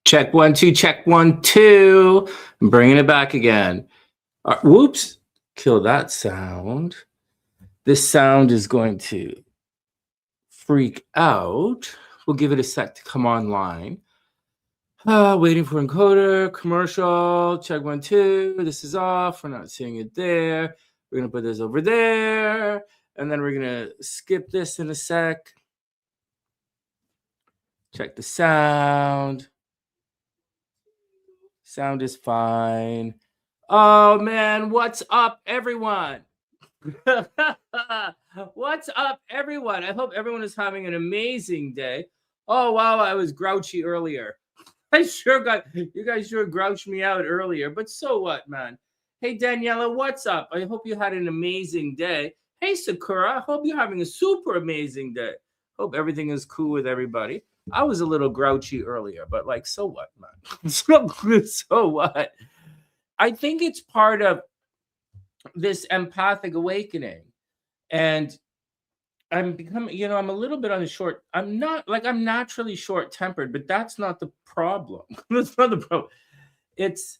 Check 1 2, check 1 2. I'm bringing it back again. Whoops, kill that sound. This sound is going to freak out. We'll give it a sec to come online. Waiting for encoder, commercial, check 1 2. This is off. We're not seeing it there. We're going to put this over there. And then we're going to skip this in a sec. Check the sound. Sound is fine. Oh, man. What's up, everyone? What's up, everyone? I hope everyone is having an amazing day. Oh, wow. I was grouchy earlier. You guys sure grouched me out earlier, but so what, man? Hey, Daniela, what's up? I hope you had an amazing day. Hey, Sakura, I hope you're having a super amazing day. Hope everything is cool with everybody. I was a little grouchy earlier, but like, so what, man? So what? I think it's part of this empathic awakening. And I'm becoming, I'm a little bit on the short. I'm naturally short-tempered, but that's not the problem. That's not the problem. It's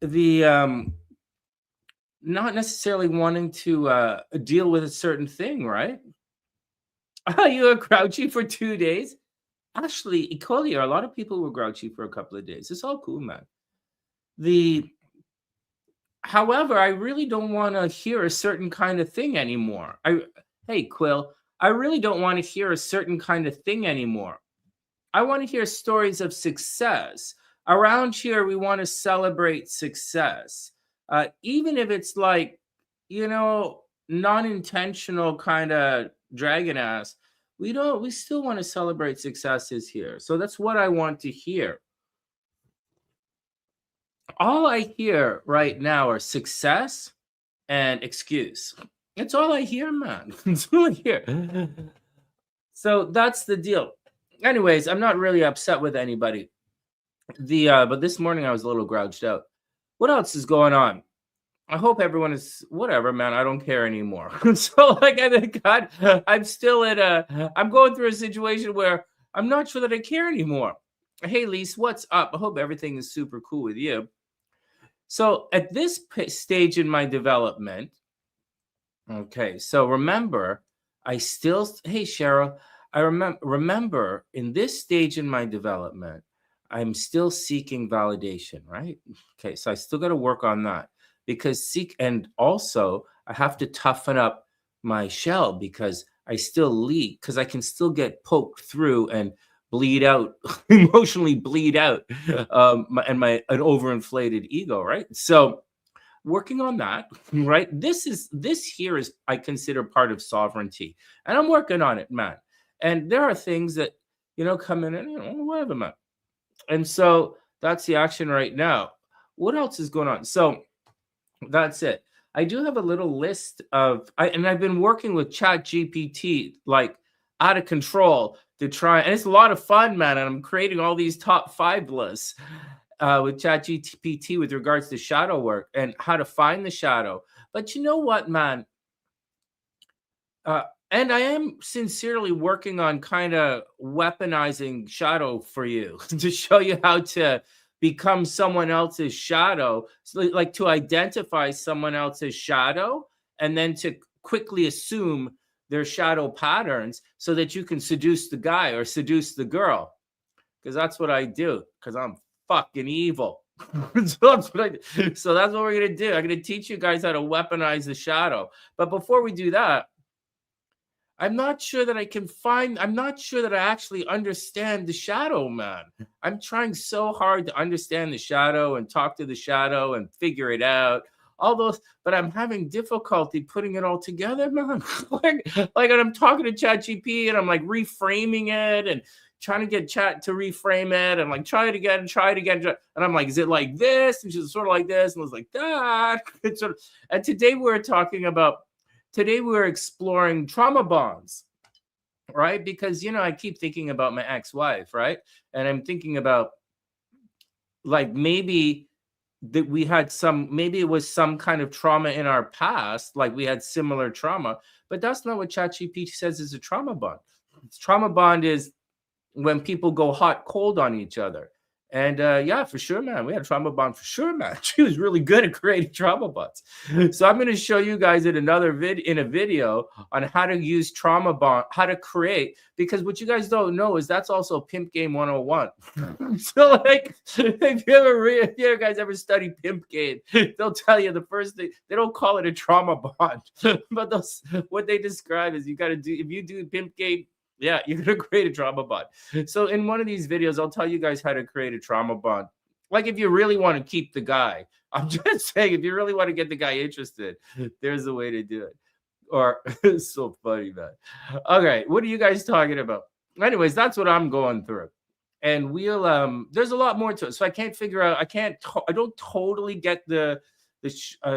the not necessarily wanting to deal with a certain thing, right? You were grouchy for 2 days? Actually, equally, a lot of people were grouchy for a couple of days. It's all cool, man. However, I really don't want to hear a certain kind of thing anymore. Hey, Quill, I really don't want to hear a certain kind of thing anymore. I want to hear stories of success. Around here, we want to celebrate success. Even if it's like, non-intentional kind of dragon ass, we still want to celebrate successes here. So that's what I want to hear. All I hear right now are success and excuse. It's all I hear, man. It's all I hear. So that's the deal. Anyways, I'm not really upset with anybody. But this morning I was a little grouched out. What else is going on? I hope everyone is whatever, man. I don't care anymore. So like, I'm still I'm going through a situation where I'm not sure that I care anymore. Hey, Lise, what's up? I hope everything is super cool with you. So at this stage in my development, okay, so remember, hey, Cheryl, I remember in this stage in my development, I'm still seeking validation, right? Okay, so I still got to work on that and also I have to toughen up my shell because I still leak, because I can still get poked through and bleed out, emotionally bleed out, and an overinflated ego, right? So working on that, right? This here is, I consider, part of sovereignty, and I'm working on it, man. And there are things that, come in and, whatever, man. And so that's the action right now. What else is going on? So that's it. I do have a little list and I've been working with ChatGPT like out of control to try, and it's a lot of fun, man. And I'm creating all these top 5 lists with ChatGPT with regards to shadow work and how to find the shadow. But you know what, man? And I am sincerely working on kind of weaponizing shadow for you to show you how to become someone else's shadow, so like to identify someone else's shadow and then to quickly assume their shadow patterns so that you can seduce the guy or seduce the girl. Because that's what I do, because I'm fucking evil. So that's what we're going to do. I'm going to teach you guys how to weaponize the shadow. But before we do that, I'm not sure that I actually understand the shadow, man. I'm trying so hard to understand the shadow and talk to the shadow and figure it out. But I'm having difficulty putting it all together, man. like I'm talking to ChatGPT and I'm like reframing it and trying to get Chat to reframe it and like try it again. And I'm like, is it like this? And she's sort of like this. And I was like, that. And today we're exploring trauma bonds, right? Because, I keep thinking about my ex-wife, right? And I'm thinking about like maybe that maybe it was some kind of trauma in our past, like we had similar trauma, but that's not what ChatGPT says is a trauma bond. Trauma bond is when people go hot, cold on each other. And yeah, for sure, man. We had a trauma bond for sure, man. She was really good at creating trauma bonds. So I'm going to show you guys in another video on how to use trauma bond, how to create, because what you guys don't know is that's also Pimp Game 101. So like, if you guys ever study Pimp Game, they'll tell you the first thing, they don't call it a trauma bond, but what they describe is you got to do, if you do Pimp Game, yeah, you're going to create a trauma bond. So in one of these videos, I'll tell you guys how to create a trauma bond. Like if you really want to keep the guy, I'm just saying, if you really want to get the guy interested, there's a way to do it. Or it's so funny, man. Okay, what are you guys talking about? Anyways, that's what I'm going through. And we'll there's a lot more to it. So I can't figure out, I don't totally get the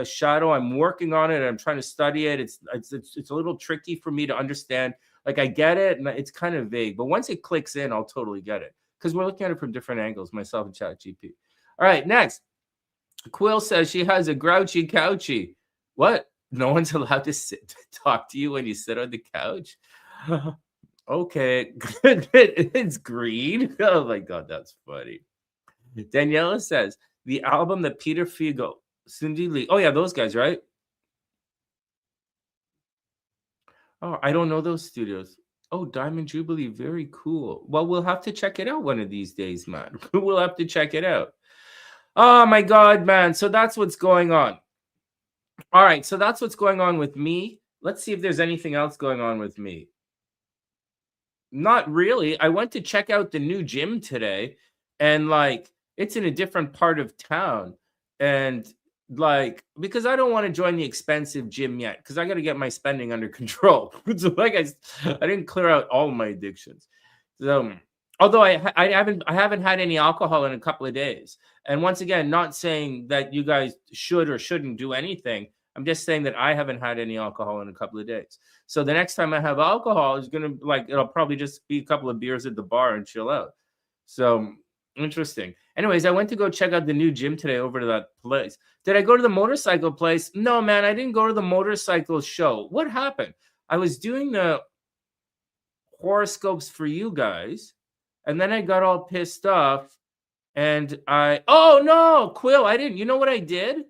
shadow. I'm working on it. I'm trying to study it. It's a little tricky for me to understand. Like I get it, and it's kind of vague, but once it clicks in, I'll totally get it because we're looking at it from different angles, myself and ChatGPT. All right, next. Quill says she has a grouchy couchy. What? No one's allowed to talk to you when you sit on the couch? Okay. It's green. Oh my God, that's funny. Daniela says, the album that Peter Figo, Cindy Lee. Oh yeah, those guys, right? Oh, I don't know those studios. Oh, Diamond Jubilee, very cool. Well, we'll have to check it out one of these days, man. We'll have to check it out. Oh my God, man. So that's what's going on. All right, so that's what's going on with me. Let's see if there's anything else going on with me. Not really. I went to check out the new gym today, and like it's in a different part of town. And like, because I don't want to join the expensive gym yet, because I got to get my spending under control. So like I didn't clear out all my addictions. So although I haven't had any alcohol in a couple of days. And once again, not saying that you guys should or shouldn't do anything. I'm just saying that I haven't had any alcohol in a couple of days. So the next time I have alcohol is gonna it'll probably just be a couple of beers at the bar and chill out. So interesting. Anyways, I went to go check out the new gym today over to that place. Did I go to the motorcycle place? No, man, I didn't go to the motorcycle show. What happened? I was doing the horoscopes for you guys, and then I got all pissed off, and oh no, Quill, I didn't. You know what I did?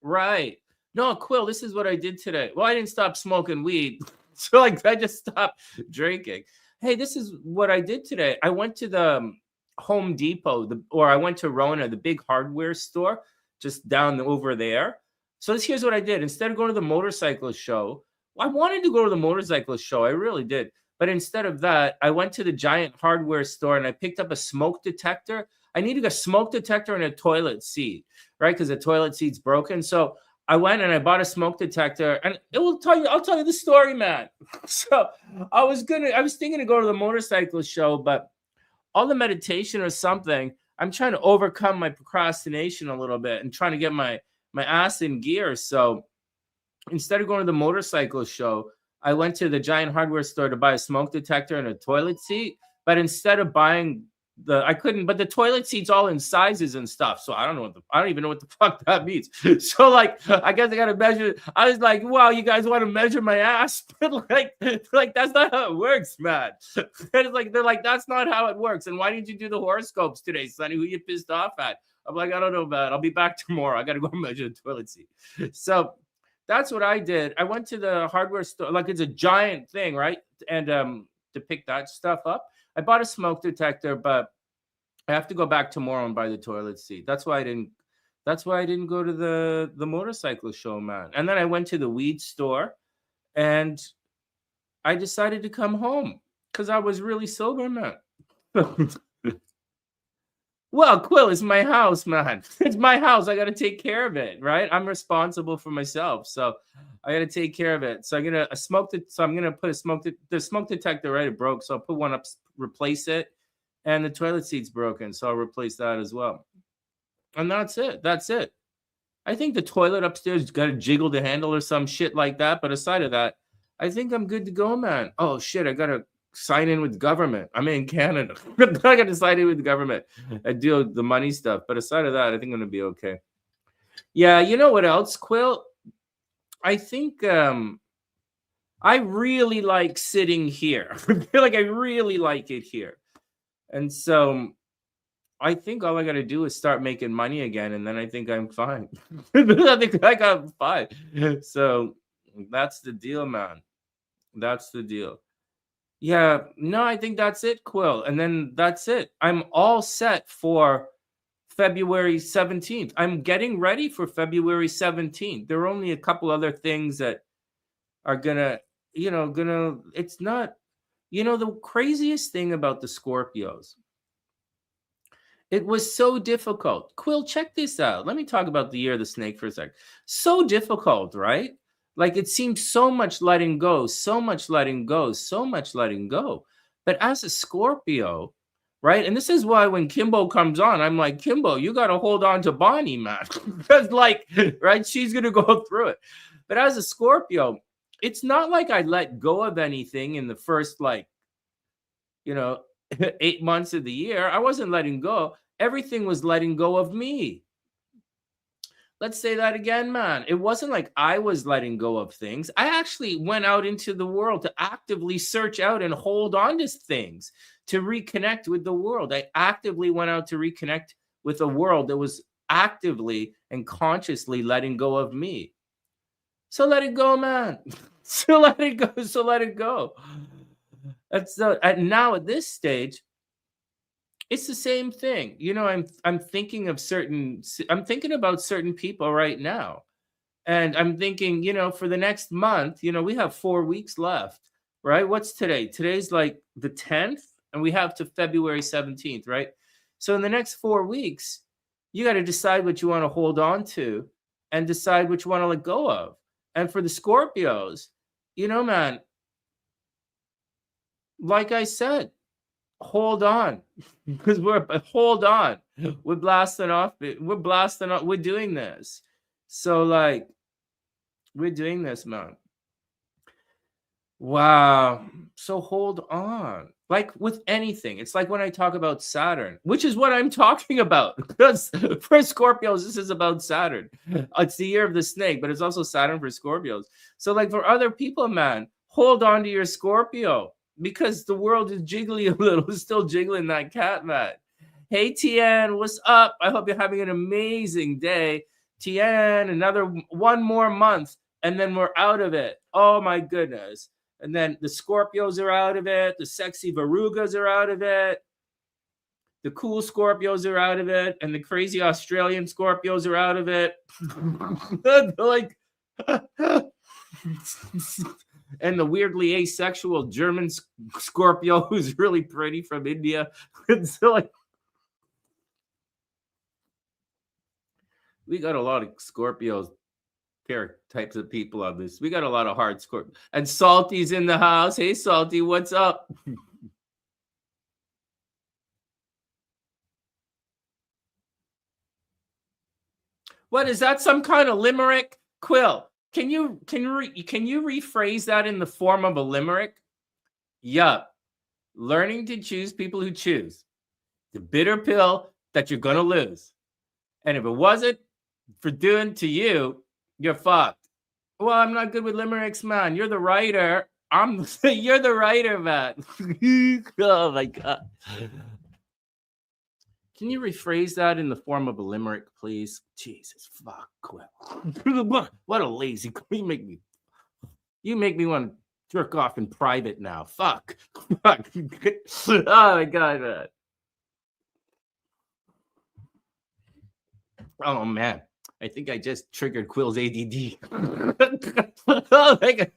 Right. No, Quill, this is what I did today. Well, I didn't stop smoking weed. So like I just stopped drinking. Hey, this is what I did today. I went to the Home Depot, or I went to Rona, the big hardware store, just down over there. So here's what I did. Instead of going to the motorcycle show, I wanted to go to the motorcycle show. I really did. But instead of that, I went to the giant hardware store and I picked up a smoke detector. I needed a smoke detector and a toilet seat, right? Because the toilet seat's broken. So I went and I bought a smoke detector, and I'll tell you the story, man. So I was thinking to go to the motorcycle show, but all the meditation or something, I'm trying to overcome my procrastination a little bit and trying to get my ass in gear. So instead of going to the motorcycle show, I went to the giant hardware store to buy a smoke detector and a toilet seat. But instead of buying but the toilet seat's all in sizes and stuff. So I don't even know what the fuck that means. So like, I guess I got to measure. I was like, wow, you guys want to measure my ass? But like that's not how it works, man. And they're like, that's not how it works. And why didn't you do the horoscopes today, Sonny? Who you pissed off at? I'm like, I don't know, man. I'll be back tomorrow. I got to go measure the toilet seat. So that's what I did. I went to the hardware store, like it's a giant thing, right? And to pick that stuff up. I bought a smoke detector, but I have to go back tomorrow and buy the toilet seat. That's why I didn't go to the motorcycle show, man. And then I went to the weed store, and I decided to come home because I was really sober, man. Well, Quill, it's my house, man. It's my house. I got to take care of it, right? I'm responsible for myself, so I got to take care of it. So I'm gonna put the smoke detector, right? It broke, so I'll put one up, replace it, and the toilet seat's broken, so I'll replace that as well. And that's it. That's it. I think the toilet upstairs got to jiggle the handle or some shit like that. But aside of that, I think I'm good to go, man. Oh shit, I gotta sign in with the government. I'm in Canada. I gotta sign in with the government and deal with the money stuff. But aside of that, I think I'm gonna be okay. Yeah, you know what else, Quill? I think I really like sitting here. I feel like I really like it here. And so I think all I got to do is start making money again, and then I think I'm fine. I think I'm fine. So that's the deal, man. That's the deal. Yeah, no, I think that's it, Quill. And then that's it. I'm all set for February 17th. I'm getting ready for February 17th. There are only a couple other things that are gonna, it's not, the craziest thing about the Scorpios, it was so difficult. Quill, check this out. Let me talk about the year of the snake for a sec. So difficult, right? Like it seemed so much letting go, so much letting go, so much letting go. But as a Scorpio, right? And this is why when Kimbo comes on, I'm like, Kimbo, you got to hold on to Bonnie, man. Because, like, right, she's going to go through it. But as a Scorpio, it's not like I let go of anything in the first, like, you know, 8 months of the year. I wasn't letting go. Everything was letting go of me. Let's say that again, man. It wasn't like I was letting go of things. I actually went out into the world to actively search out and hold on to things, to reconnect with the world. I actively went out to reconnect with a world that was actively and consciously letting go of me. So let it go, man. So let it go. So let it go. Now at this stage, it's the same thing. I'm thinking about certain people right now. And I'm thinking, for the next month, we have 4 weeks left, right? What's today? Today's like the 10th, and we have to February 17th, right? So in the next 4 weeks, you got to decide what you want to hold on to and decide what you want to let go of. And for the Scorpios, man, like I said, hold on, because hold on. We're blasting off. We're doing this. So like, we're doing this, man. Wow. So hold on. Like with anything, it's like when I talk about Saturn, which is what I'm talking about. Because for Scorpios, this is about Saturn. It's the year of the snake, but it's also Saturn for Scorpios. So like for other people, man, hold on to your Scorpio, because the world is jiggly a little. It's still jiggling that cat, man. Hey, Tien, what's up? I hope you're having an amazing day. Tien, another one more month, and then we're out of it. Oh, my goodness. And then the Scorpios are out of it. The sexy Varugas are out of it. The cool Scorpios are out of it. And the crazy Australian Scorpios are out of it. Like, and the weirdly asexual German Scorpio who's really pretty from India. So like, we got a lot of Scorpios types of people on this. We got a lot of hard Scorpio. And Salty's in the house. Hey, Salty, what's up? What is that? Some kind of limerick? Quill, can you rephrase that in the form of a limerick? Yup. Learning to choose people who choose. The bitter pill that you're gonna lose. And if it wasn't for doing to you, you're fucked. Well, I'm not good with limericks, man. You're the writer. You're the writer, man. Oh my god. Can you rephrase that in the form of a limerick, please? Jesus fuck, Quill. What a lazy. You make me want to jerk off in private now. Fuck. Fuck. Oh my god, man. Oh man. I think I just triggered Quill's ADD. I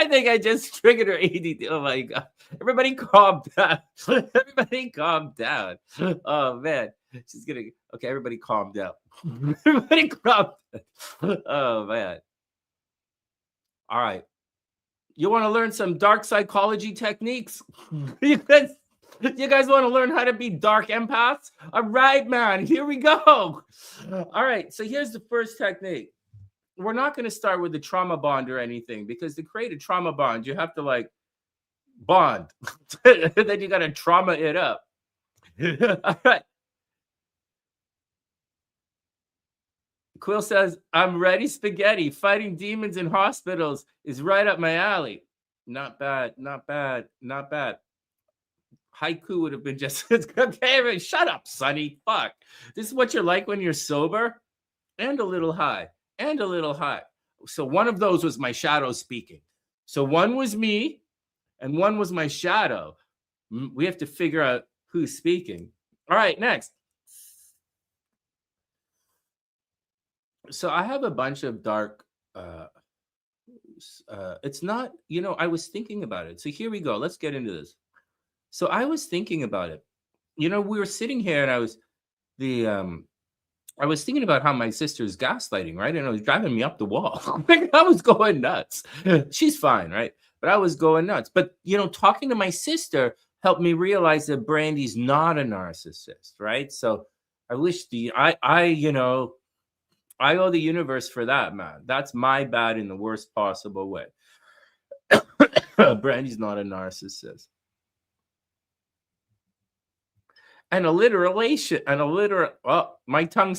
think I just triggered her ADD. Oh my god. Everybody calm down. Everybody calm down. Oh man. She's gonna okay, everybody calm down. Everybody calm down. Oh man. All right. You want to learn some dark psychology techniques? You guys want to learn how to be dark empaths? All right, man. Here we go. All right. So here's the first technique. We're not going to start with the trauma bond or anything, because to create a trauma bond, you have to like bond. Then you got to trauma it up. All right. Quill says, I'm ready spaghetti. Fighting demons in hospitals is right up my alley. Not bad. Not bad. Not bad. Haiku would have been just okay. Shut up, Sonny. Fuck. This is what you're like when you're sober and a little high and a little high. So one of those was my shadow speaking. So one was me and one was my shadow. We have to figure out who's speaking. All right, next. So I have a bunch of dark it's not, I was thinking about it. So here we go. Let's get into this. So I was thinking about it. We were sitting here and the I was thinking about how my sister's gaslighting, right? And it was driving me up the wall. I was going nuts. She's fine, right? But I was going nuts. But talking to my sister helped me realize that Brandy's not a narcissist, right? So I wish I owe the universe for that, man. That's my bad in the worst possible way. Brandy's not a narcissist. And alliteration, my tongue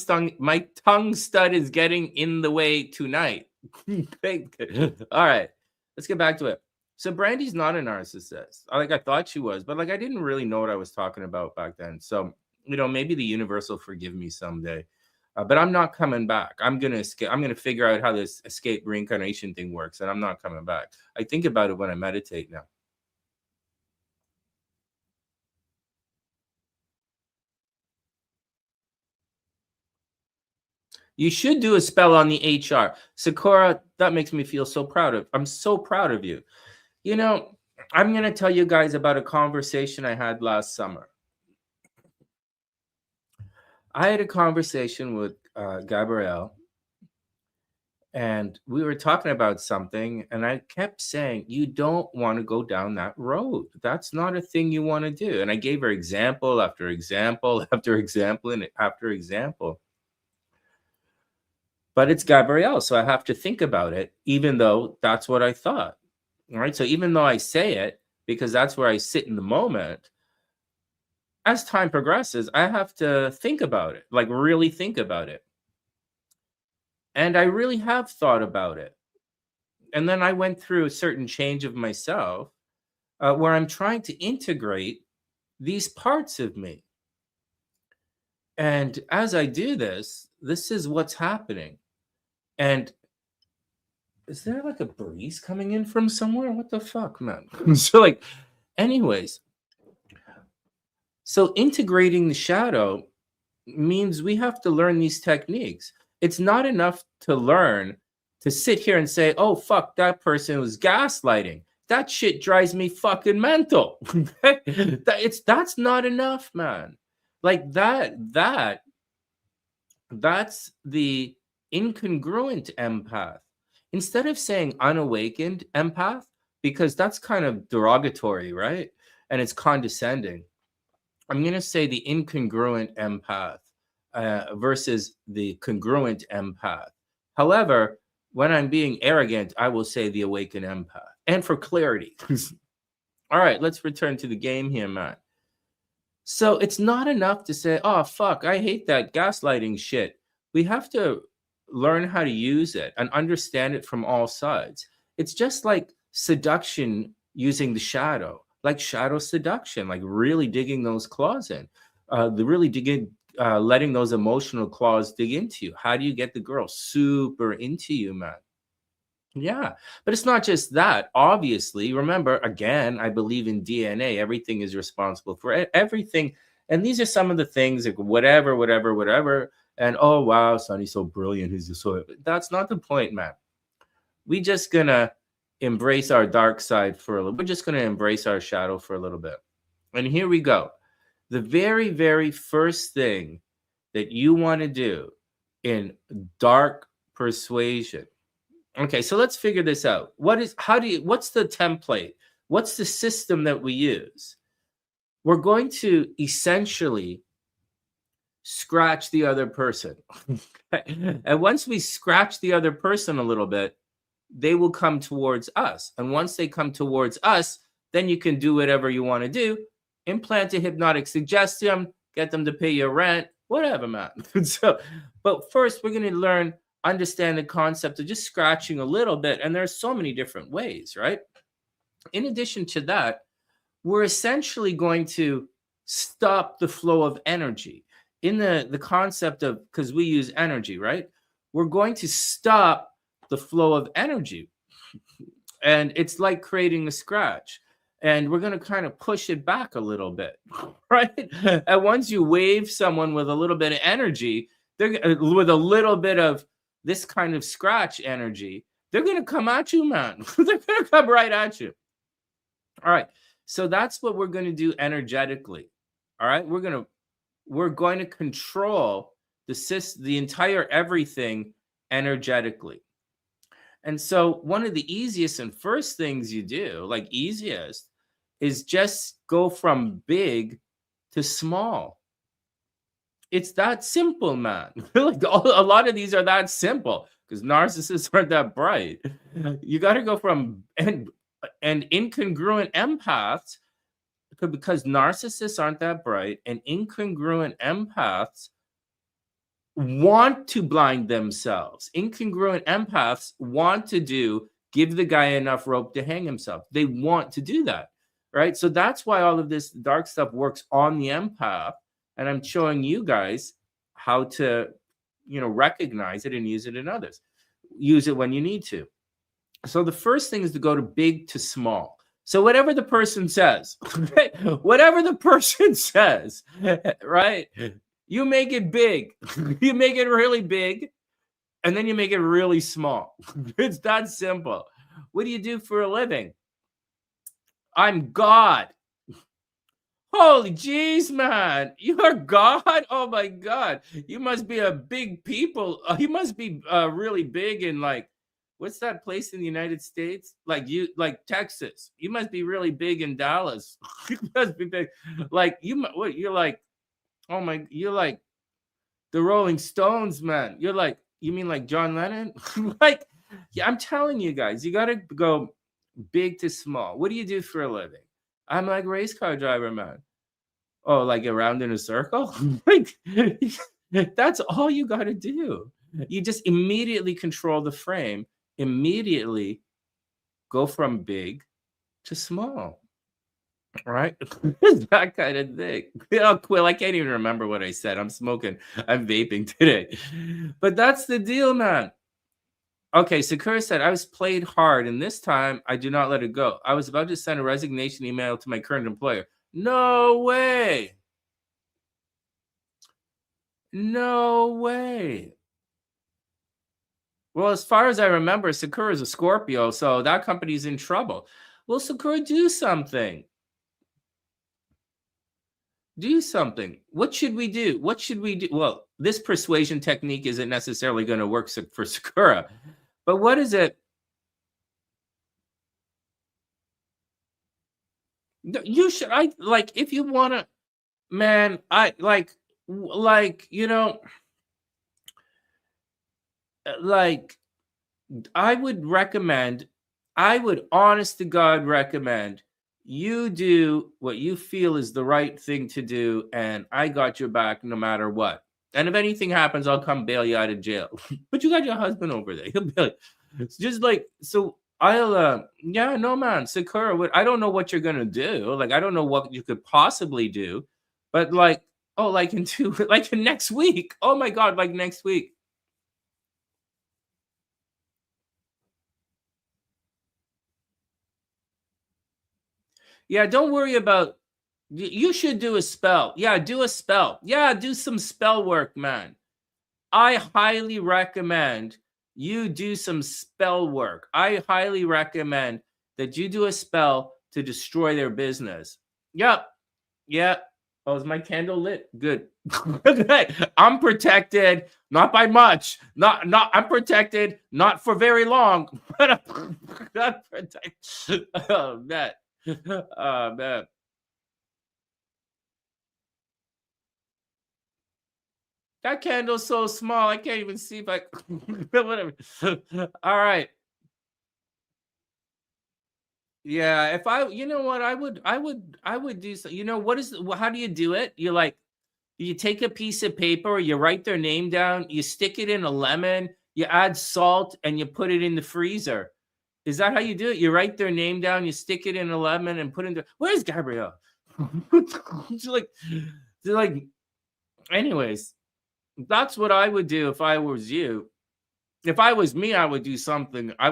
stud is getting in the way tonight. All right, let's get back to it. So Brandy's not a narcissist. I thought she was, but I didn't really know what I was talking about back then. So maybe the universe will forgive me someday. But I'm not coming back. I'm gonna escape. I'm gonna figure out how this escape reincarnation thing works, and I'm not coming back. I think about it when I meditate now. You should do a spell on the HR. Sakura, that makes me feel so proud I'm so proud of you. I'm going to tell you guys about a conversation I had last summer. I had a conversation with Gabrielle, and we were talking about something, and I kept saying, you don't want to go down that road. That's not a thing you want to do. And I gave her example after example after example and after example. But it's Gabrielle, so I have to think about it, even though that's what I thought. All right. So even though I say it, because that's where I sit in the moment, as time progresses, I have to think about it, really think about it. And I really have thought about it. And then I went through a certain change of myself where I'm trying to integrate these parts of me. And as I do this is what's happening. And is there a breeze coming in from somewhere? What the fuck, man? So anyways, so integrating the shadow means we have to learn these techniques. It's not enough to learn to sit here and say, oh, fuck, that person was gaslighting. That shit drives me fucking mental. That's not enough, man. That's the incongruent empath. Instead of saying unawakened empath, because that's kind of derogatory, right? And it's condescending. I'm going to say the incongruent empath versus the congruent empath. However, when I'm being arrogant, I will say the awakened empath. And for clarity. All right, let's return to the game here, Matt. So it's not enough to say, oh, fuck, I hate that gaslighting shit. We have to learn how to use it and understand it from all sides. It's just like seduction using the shadow, like shadow seduction, really digging those claws in, letting those emotional claws dig into you. How do you get the girl super into you, man? Yeah, but it's not just that. Obviously, remember, again, I believe in DNA. Everything is responsible for everything. And these are some of the things, whatever. And oh, wow, Sonny's so brilliant. He's just so. That's not the point, man. We just gonna embrace our dark side for a little. We're just gonna embrace our shadow for a little bit. And here we go. The very, very first thing that you want to do in dark persuasion. Okay, so let's figure this out. What's the template? What's the system that we use? We're going to essentially scratch the other person. And once we scratch the other person a little bit, they will come towards us. And once they come towards us, then you can do whatever you want to do. Implant a hypnotic suggestion, get them to pay your rent, whatever, man. But first, we're going to understand the concept of just scratching a little bit. And there's so many different ways, right? In addition to that, we're essentially going to stop the flow of energy. In the concept of, because we use energy, right? We're going to stop the flow of energy. And it's like creating a scratch. And we're going to kind of push it back a little bit, right? And once you wave someone with a little bit of energy, with a little bit of this kind of scratch energy, they're going to come at you, man. They're going to come right at you. All right. So that's what we're going to do energetically. All right. We're going to control the entire everything energetically. And so one of the easiest and first things you do, like easiest, is just go from big to small. It's that simple, man. Like a lot of these are that simple because narcissists aren't that bright. You got to go from and incongruent empaths, because narcissists aren't that bright, and incongruent empaths want to blind themselves. Incongruent empaths want to give the guy enough rope to hang himself. They want to do that, right? So that's why all of this dark stuff works on the empath. And I'm showing you guys how to, recognize it and use it in others. Use it when you need to. So the first thing is to go to big to small. So whatever the person says, whatever the person says, right? You make it big. You make it really big, and then you make it really small. It's that simple. What do you do for a living? I'm God. Holy jeez, man. You're God? Oh my God. You must be a big people. You must be really big in, like, what's that place in the United States? Like Texas. You must be really big in Dallas. You must be big. Like you're like, oh my, you're like the Rolling Stones, man. You're like, you mean like John Lennon? Like, yeah, I'm telling you guys, you got to go big to small. What do you do for a living? I'm like race car driver, man. Oh, like around in a circle? Like, that's all you got to do. You just immediately control the frame, immediately go from big to small. Right? That kind of thing. Quill, I can't even remember what I said. I'm vaping today. But that's the deal, man. Okay, Sakura said, I was played hard, and this time I do not let it go. I was about to send a resignation email to my current employer. No way. No way. Well, as far as I remember, Sakura is a Scorpio, so that company's in trouble. Well, Sakura, do something. Do something. What should we do? What should we do? Well, this persuasion technique isn't necessarily going to work for Sakura, but what is it? You should, if you want to, man, like, I would honest to God recommend you do what you feel is the right thing to do, and I got your back no matter what. And if anything happens, I'll come bail you out of jail. But you got your husband over there. He'll bail you. It's just like, so I'll, yeah, no, man, Sakura, I don't know what you're going to do. Like, I don't know what you could possibly do, but like, oh, like in next week. Oh my God, like next week. Yeah, don't worry about. You should do a spell. Yeah, do a spell. Yeah, do some spell work, man. I highly recommend you do some spell work. I highly recommend that you do a spell to destroy their business. Yep. Yeah. Oh, is my candle lit? Good. I'm protected, not by much. I'm protected, not for very long. But I'm not protected. Oh, man. Oh, man. That candle's so small, I can't even see if I. Whatever. All right. Yeah, if you know what, I would do so. How do you do it? You take a piece of paper, you write their name down, you stick it in a lemon, you add salt, and you put it in the freezer. Is that how you do it? You write their name down, you stick it in a lemon and put in the, where's Gabrielle? They're like, anyways, that's what I would do if I was you. If I was me, I would do something. I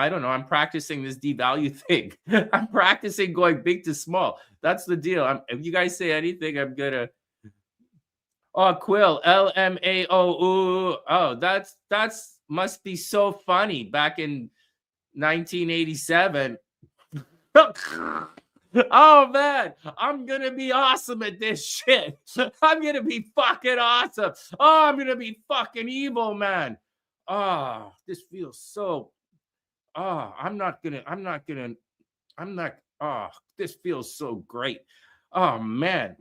don't know. I'm practicing this devalue thing. I'm practicing going big to small. That's the deal. If you guys say anything, I'm gonna. Oh, Quill, LMAO. Oh, that's must be so funny back in 1987. Oh man, I'm gonna be awesome at this shit. I'm gonna be fucking awesome. Oh, I'm gonna be fucking evil, man. Oh, this feels so. Oh, oh, this feels so great. Oh man,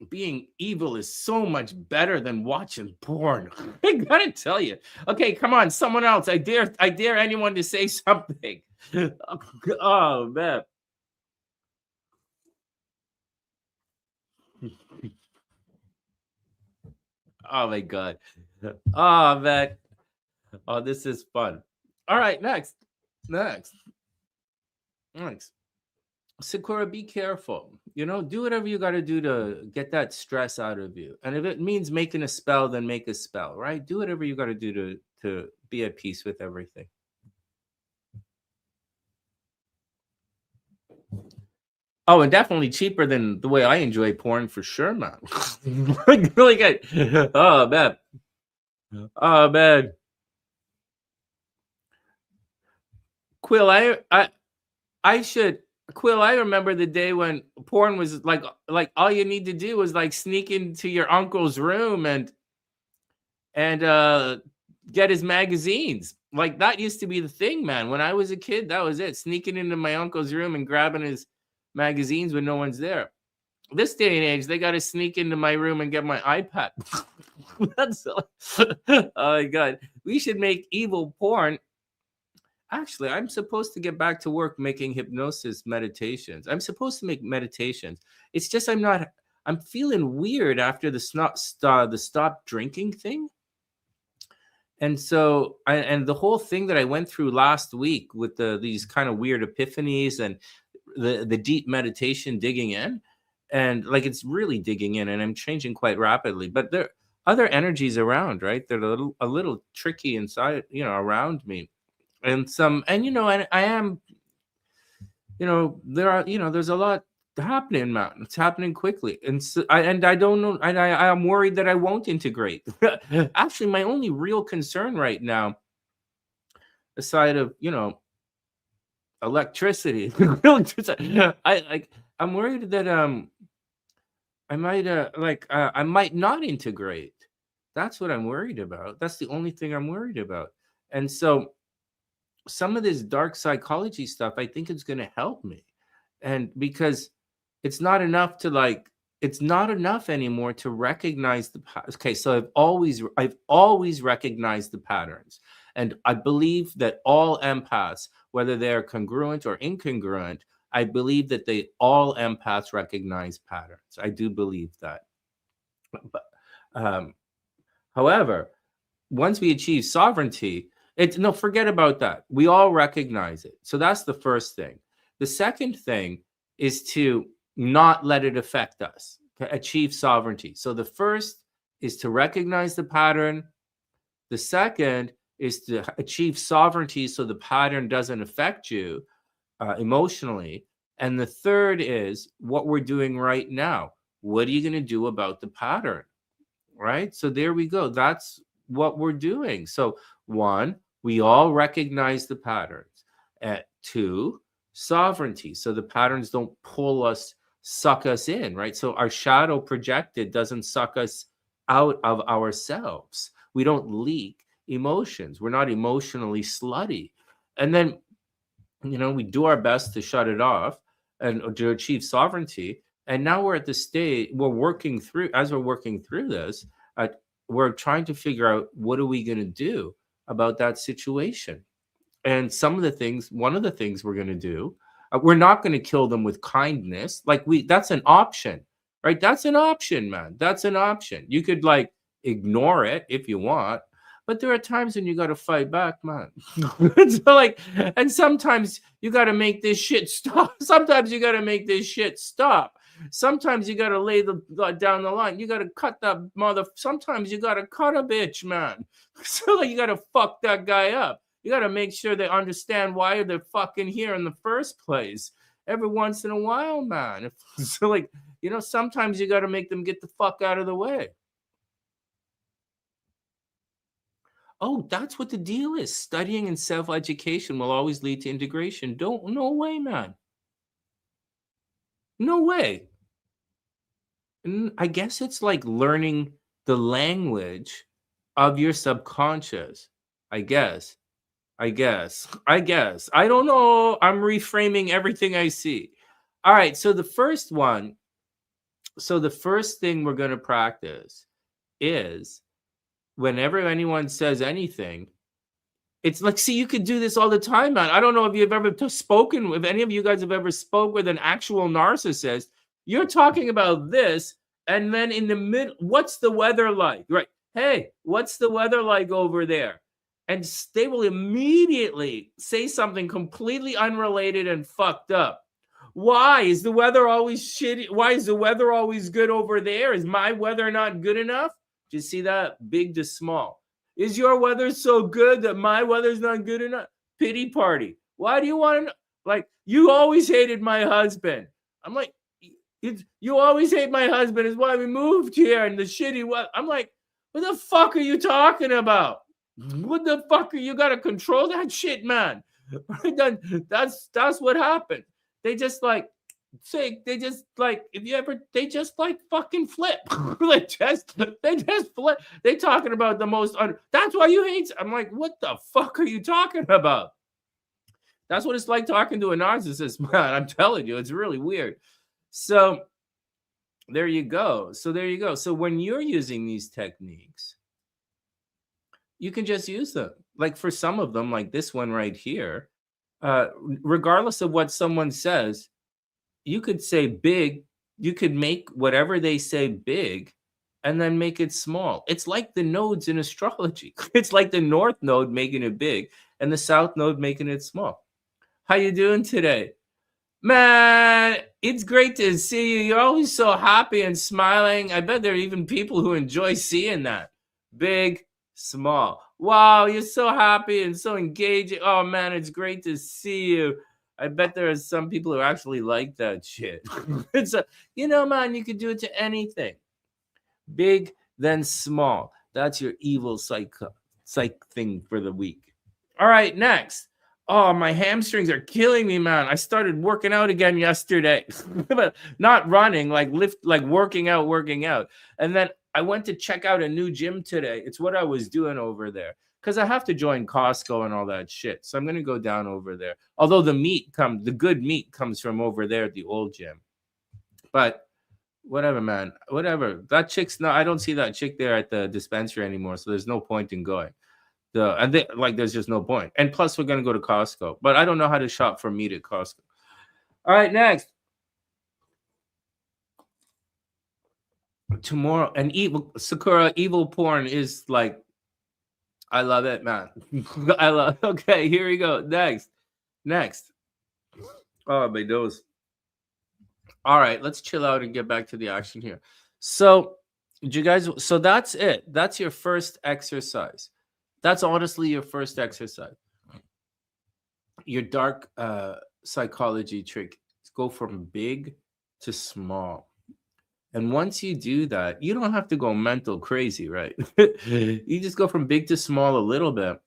being evil is so much better than watching porn. I gotta tell you. Okay, come on, someone else. I dare anyone to say something. Oh man. Oh my god. Oh man. Oh, this is fun. All right, next. Sakura, be careful. Do whatever you got to do to get that stress out of you. And if it means making a spell, then make a spell, right? Do whatever you got to do to be at peace with everything. Oh, and definitely cheaper than the way I enjoy porn for sure, man. Like, really good. Oh man. Oh man. Quill, Quill, I remember the day when porn was like all you need to do was like sneak into your uncle's room and get his magazines. Like that used to be the thing, man. When I was a kid, that was it. Sneaking into my uncle's room and grabbing his magazines when no one's there. This day and age, they got to sneak into my room and get my iPad. That's oh my god. We should make evil porn. Actually, I'm supposed to get back to work making hypnosis meditations. I'm supposed to make meditations. It's just I'm feeling weird after the stop drinking thing. And so and the whole thing that I went through last week with these kind of weird epiphanies and the deep meditation digging in, and like it's really digging in, and I'm changing quite rapidly. But there are other energies around, right? They're a little tricky inside, around me. And I am, there's a lot happening, man. It's happening quickly, and so, I don't know, and I am worried that I won't integrate. Actually, my only real concern right now, aside of electricity, I'm worried that I might not integrate. That's what I'm worried about. That's the only thing I'm worried about, and so. Some of this dark psychology stuff, I think it's going to help me. And because it's not enough anymore to recognize okay. So I've always recognized the patterns. And I believe that all empaths, whether they're congruent or incongruent, I believe that all empaths recognize patterns. I do believe that. But, however, once we achieve sovereignty, forget about that. We all recognize it. So that's the first thing. The second thing is to not let it affect us, to achieve sovereignty. So the first is to recognize the pattern. The second is to achieve sovereignty so the pattern doesn't affect you emotionally. And the third is what we're doing right now. What are you going to do about the pattern? Right? So there we go. That's what we're doing. So 1, we all recognize the patterns. 2, sovereignty. So the patterns don't suck us in, right? So our shadow projected doesn't suck us out of ourselves. We don't leak emotions. We're not emotionally slutty. And then, we do our best to shut it off and to achieve sovereignty. And now we're at the stage, we're working through this, we're trying to figure out what are we going to do about that situation. And one of the things we're going to do, we're not going to kill them with kindness. That's an option, right? That's an option, man. That's an option. You could ignore it if you want, But there are times when you got to fight back, man. So like, and sometimes you got to make this shit stop. Sometimes you got to make this shit stop. Sometimes you got to lay the down the line. You got to cut that mother. Sometimes you got to cut a bitch, man. So like, you got to fuck that guy up. You got to make sure they understand why they're fucking here in the first place. Every once in a while, man. So like, sometimes you got to make them get the fuck out of the way. Oh, that's what the deal is. Studying and self-education will always lead to integration. No way, man. No way. I guess it's like learning the language of your subconscious. I guess. I don't know. I'm reframing everything I see. All right. So the first thing we're going to practice is whenever anyone says anything, it's like, see, you could do this all the time, man. I don't know if you've ever spoken, if any of you guys have ever spoke with an actual narcissist. You're talking about this, and then in the middle, what's the weather like? Right. Hey, what's the weather like over there? And they will immediately say something completely unrelated and fucked up. Why is the weather always shitty? Why is the weather always good over there? Is my weather not good enough? Do you see that? Big to small. Is your weather so good that my weather's not good enough? Pity party. Why do you want to know? Like, you always hated my husband. I'm like, you always hate my husband is why we moved here and the shitty weather. I'm like, what the fuck are you talking about? What the fuck are you got to control that shit, man? That's what happened. They just like they just like fucking flip. they just flip. They talking about the most that's why you hate. I'm like, what the fuck are you talking about? That's what it's like talking to a narcissist, man. I'm telling you, it's really weird. So there you go. So when you're using these techniques, you can just use them. Like for some of them, like this one right here, regardless of what someone says, you could say big, you could make whatever they say big and then make it small. It's like the nodes in astrology. It's like the north node making it big and the south node making it small. How you doing today? Man, it's great to see you. You're always so happy and smiling. I bet there are even people who enjoy seeing that. Big, small. Wow, you're so happy and so engaging. Oh man, it's great to see you. I bet there are some people who actually like that shit. It's man, you could do it to anything. Big, then small. That's your evil psych thing for the week. All right, next. Oh, my hamstrings are killing me, man. I started working out again yesterday. But not running, like working out. And then I went to check out a new gym today. It's what I was doing over there. Because I have to join Costco and all that shit. So I'm going to go down over there. Although the good meat comes from over there at the old gym. But whatever, man. Whatever. That chick's I don't see that chick there at the dispensary anymore. So there's no point in going. There's just no point. And plus, we're going to go to Costco. But I don't know how to shop for meat at Costco. All right, next. Tomorrow, evil porn is like, I love it, man. Okay, here we go. Next. Oh, my nose. All right, let's chill out and get back to the action here. So, that's it. That's your first exercise. That's honestly your first exercise. Your dark psychology trick is go from big to small. And once you do that, you don't have to go mental crazy, right? You just go from big to small a little bit.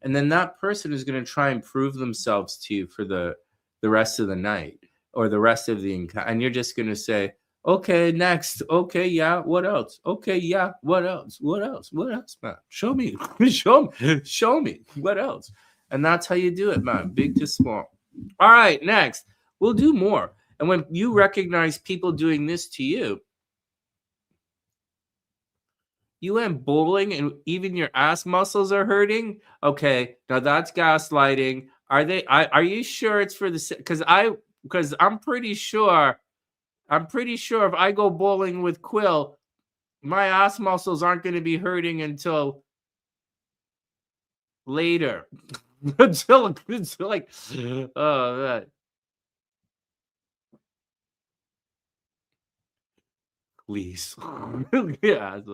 And then that person is going to try and prove themselves to you for the rest of the night or the rest of the encounter. And you're just going to say, okay, next. Okay, yeah, what else? Okay, yeah, what else? What else? What else, man? Show me. Show me. What else? And that's how you do it, man. Big to small. All right, next. We'll do more. And when you recognize people doing this to you, you went bowling and even your ass muscles are hurting. Okay, now that's gaslighting. Are you sure it's for the? Because I'm pretty sure if I go bowling with Quill, my ass muscles aren't going to be hurting until later. until like, oh man. Please. Yeah, it's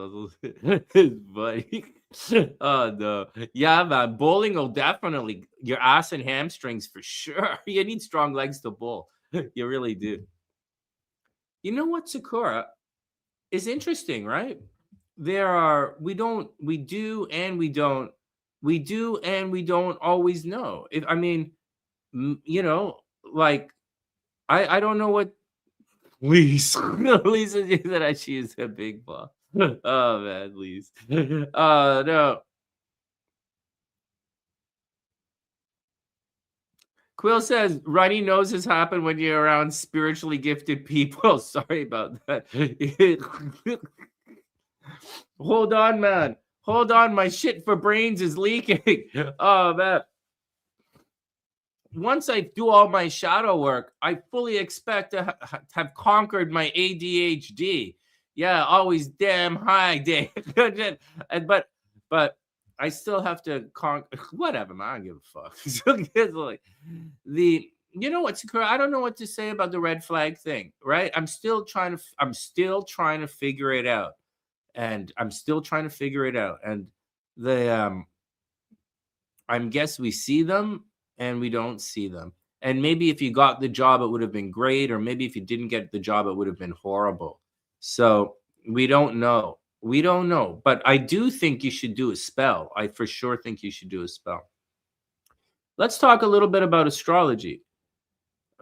funny. Oh no. Yeah, man. Bowling will definitely your ass and hamstrings for sure. You need strong legs to bowl. You really do. You know what, Sakura? Is interesting, right? There are we do and we don't always know. If I mean, you know, like I don't know what Lise. Lisa said that she is a big boss. Oh man, Lise. No. Quill says runny noses happen when you're around spiritually gifted people. Sorry about that. Hold on, man. Hold on, my shit for brains is leaking. Oh man. Once I do all my shadow work, I fully expect to have conquered my ADHD. Yeah, always damn high, damn. but I still have to conquer. Whatever, man. I don't give a fuck. So it's like you know what, Sakura? I don't know what to say about the red flag thing. Right? I'm still trying to figure it out, and I'm still trying to figure it out. And the I guess we see them and we don't see them. And maybe if you got the job, it would have been great. Or maybe if you didn't get the job, it would have been horrible. So we don't know. We don't know. But I do think you should do a spell. I for sure think you should do a spell. Let's talk a little bit about astrology.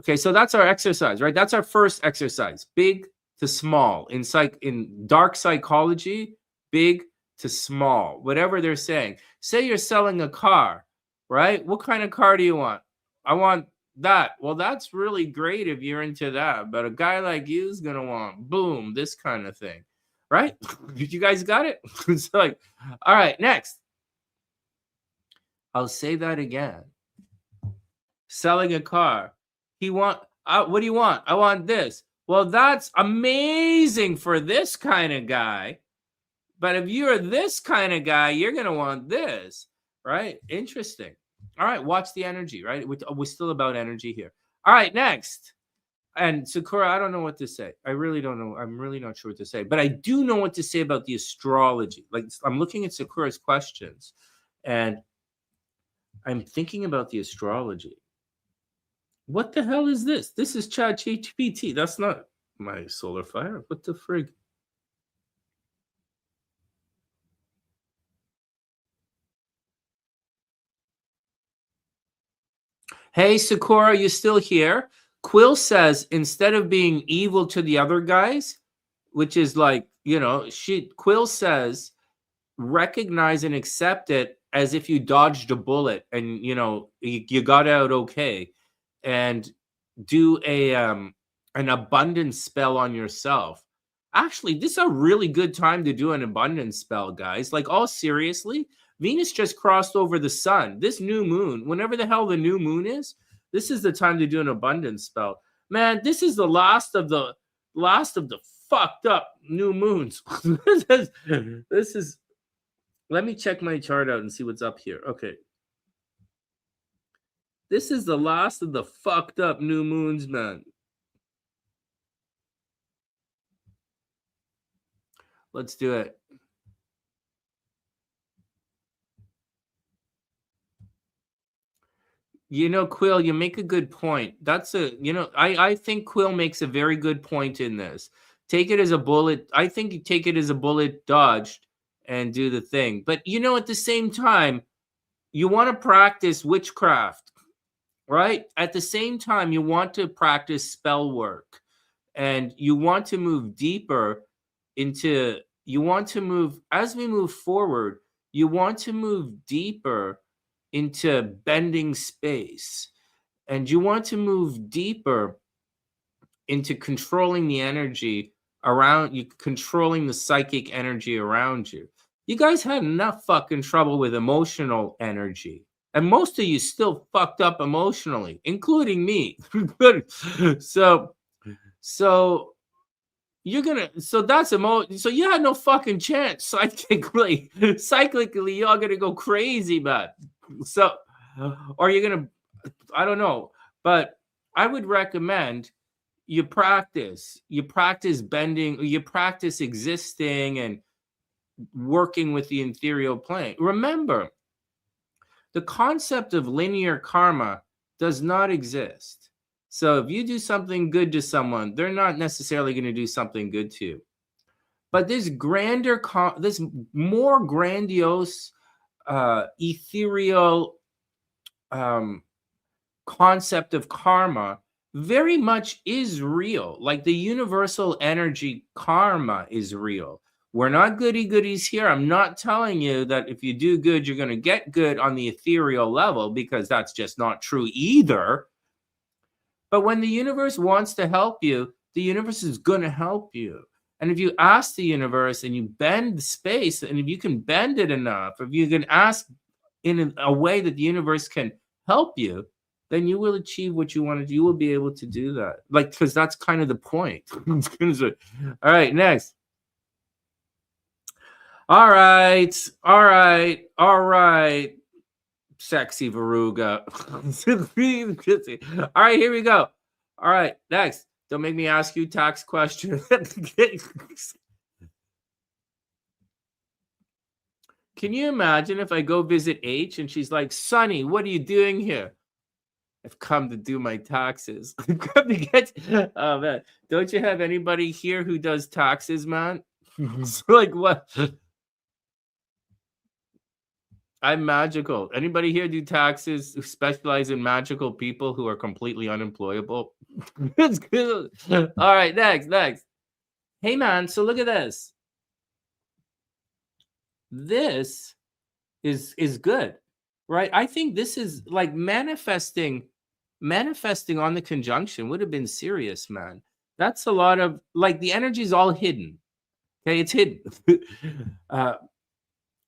Okay, so that's our exercise, right? That's our first exercise. Big to small. In dark psychology, big to small, whatever they're saying. Say you're selling a car, right? What kind of car do you want? I want that. Well, that's really great if you're into that. But a guy like you is going to want, boom, this kind of thing, right? You guys got it? It's like, all right, next. I'll say that again. Selling a car. What do you want? I want this. Well, that's amazing for this kind of guy. But if you're this kind of guy, you're going to want this, right? Interesting. All right, watch the energy, right? We're still about energy here. All right, next. And Sakura, I don't know what to say. I really don't know. I'm really not sure what to say. But I do know what to say about the astrology. Like, I'm looking at Sakura's questions, and I'm thinking about the astrology. What the hell is this? This is ChatGPT. That's not my solar fire. What the frig? Hey, Sakura, you still here? Quill says instead of being evil to the other guys, which is like, Quill says recognize and accept it as if you dodged a bullet and, you got out okay, and do an abundance spell on yourself. Actually, this is a really good time to do an abundance spell, guys. Like, all seriously, Venus just crossed over the sun. This new moon, whenever the hell the new moon is, this is the time to do an abundance spell. Man, this is the last of the fucked up new moons. this is let me check my chart out and see what's up here. Okay. This is the last of the fucked up new moons, man. Let's do it. Quill, you make a good point. I think Quill makes a very good point in this. Take it as a bullet. I think you take it as a bullet dodged and do the thing. But, at the same time, you want to practice witchcraft, right? At the same time, you want to practice spell work, and you want to move deeper as we move forward, you want to move deeper into bending space, and you want to move deeper into controlling the energy around you, controlling the psychic energy around you. You guys had enough fucking trouble with emotional energy, and most of you still fucked up emotionally, including me. so you're gonna so you had no fucking chance. Cyclically, y'all gonna go crazy, man. So, or you're gonna, I don't know, but I would recommend you practice bending, you practice existing and working with the ethereal plane. Remember, the concept of linear karma does not exist. So if you do something good to someone, they're not necessarily going to do something good to you. But this more grandiose, ethereal um, concept of karma very much is real. Like the universal energy karma is real. We're not goody goodies here. I'm not telling you that if you do good, you're going to get good on the ethereal level, because that's just not true either. But when the universe wants to help you, the universe is going to help you. And if you ask the universe and you bend the space, and if you can bend it enough, if you can ask in a way that the universe can help you, then you will achieve what you want to do. You will be able to do that. Like, because that's kind of the point. All right, next. All right, all right, all right. Sexy Veruga. All right, here we go. All right, next. Don't make me ask you tax questions. Can you imagine if I go visit H and she's like, Sonny, what are you doing here? I've come to do my taxes. I've come to get. Oh man, don't you have anybody here who does taxes, man? So, like what? I'm magical. Anybody here do taxes who specialize in magical people who are completely unemployable? That's good. All right, next. Hey man, so look at this. This is good, right? I think this is like manifesting on the conjunction would have been serious, man. That's a lot of, like, the energy is all hidden. Okay, it's hidden. uh,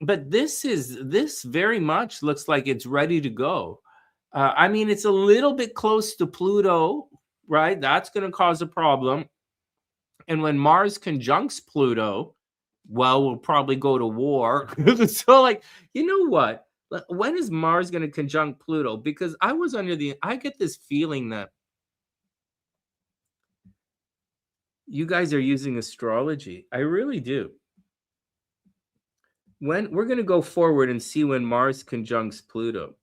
but this very much looks like it's ready to go. I mean, it's a little bit close to Pluto, right? That's going to cause a problem. And when Mars conjuncts Pluto, well, we'll probably go to war. So, like, you know what? When is Mars going to conjunct Pluto? Because I get this feeling that you guys are using astrology. I really do. When we're going to go forward and see when Mars conjuncts Pluto.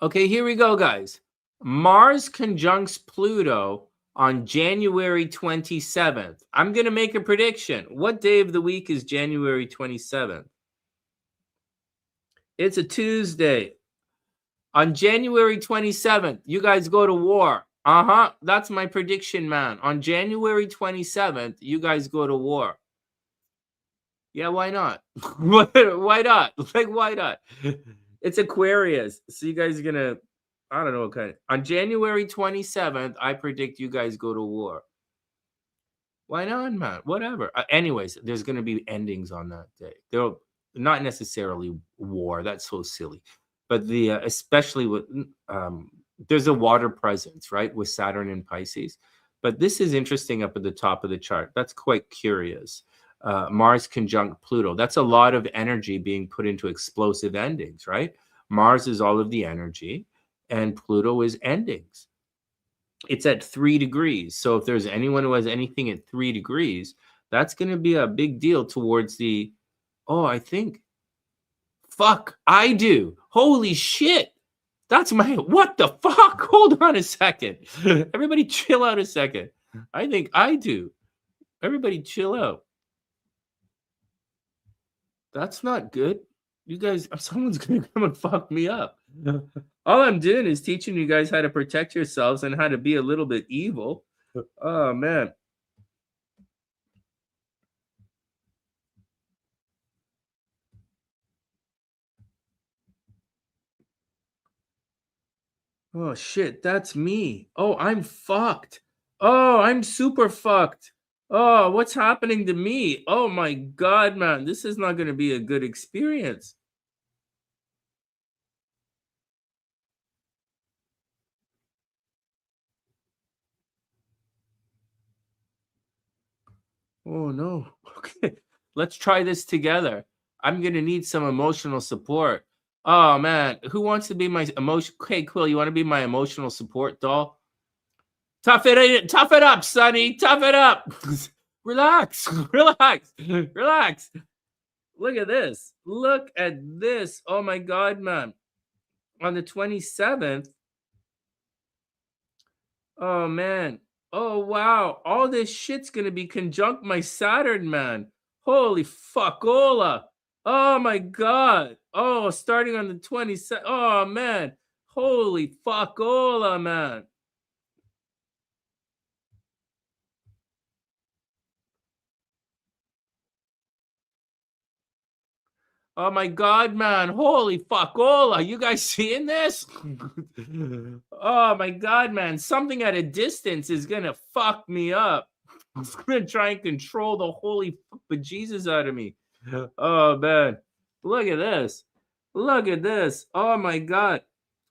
Okay, here we go, guys. Mars conjuncts Pluto on January 27th. I'm going to make a prediction. What day of the week is January 27th? It's a Tuesday. On January 27th, you guys go to war. Uh-huh. That's my prediction, man. On January 27th, you guys go to war. Yeah, why not? Why not? Like, why not? It's Aquarius. So you guys are gonna, I don't know what kind. On January 27th, I predict you guys go to war. Why not, man? Whatever. Anyways, there's gonna be endings on that day. There'll not necessarily war. That's so silly. But the especially with there's a water presence, right? With Saturn and Pisces. But this is interesting up at the top of the chart. That's quite curious. Mars conjunct Pluto. That's a lot of energy being put into explosive endings, right? Mars is all of the energy, and Pluto is endings. It's at 3 degrees. So if there's anyone who has anything at 3 degrees, that's going to be a big deal towards the, oh, I think, fuck, I do. Holy shit. That's my, what the fuck? Hold on a second. Everybody chill out a second. I think I do. Everybody chill out. That's not good. You guys, someone's going to come and fuck me up. All I'm doing is teaching you guys how to protect yourselves and how to be a little bit evil. Oh, man. Oh, shit. That's me. Oh, I'm fucked. Oh, I'm super fucked. Oh, what's happening to me? Oh, my God, man. This is not going to be a good experience. Oh, no. Okay. Let's try this together. I'm gonna need some emotional support. Oh man, who wants to be my emotion? Okay, Quill, you want to be my emotional support doll? Tough it up, Sonny. Tough it up. Relax, relax, relax. Look at this. Look at this. Oh my god, man. On the 27th. Oh man. Oh wow. All this shit's gonna be conjunct my Saturn, man. Holy fuckola. Oh my god. Oh, starting on the 27th. Oh man. Holy fuckola, man. Oh my god, man. Holy fuckola. You guys seeing this? Oh my god, man. Something at a distance is gonna fuck me up. It's gonna try and control the holy bejesus out of me. Oh man. Look at this. Look at this. Oh my god.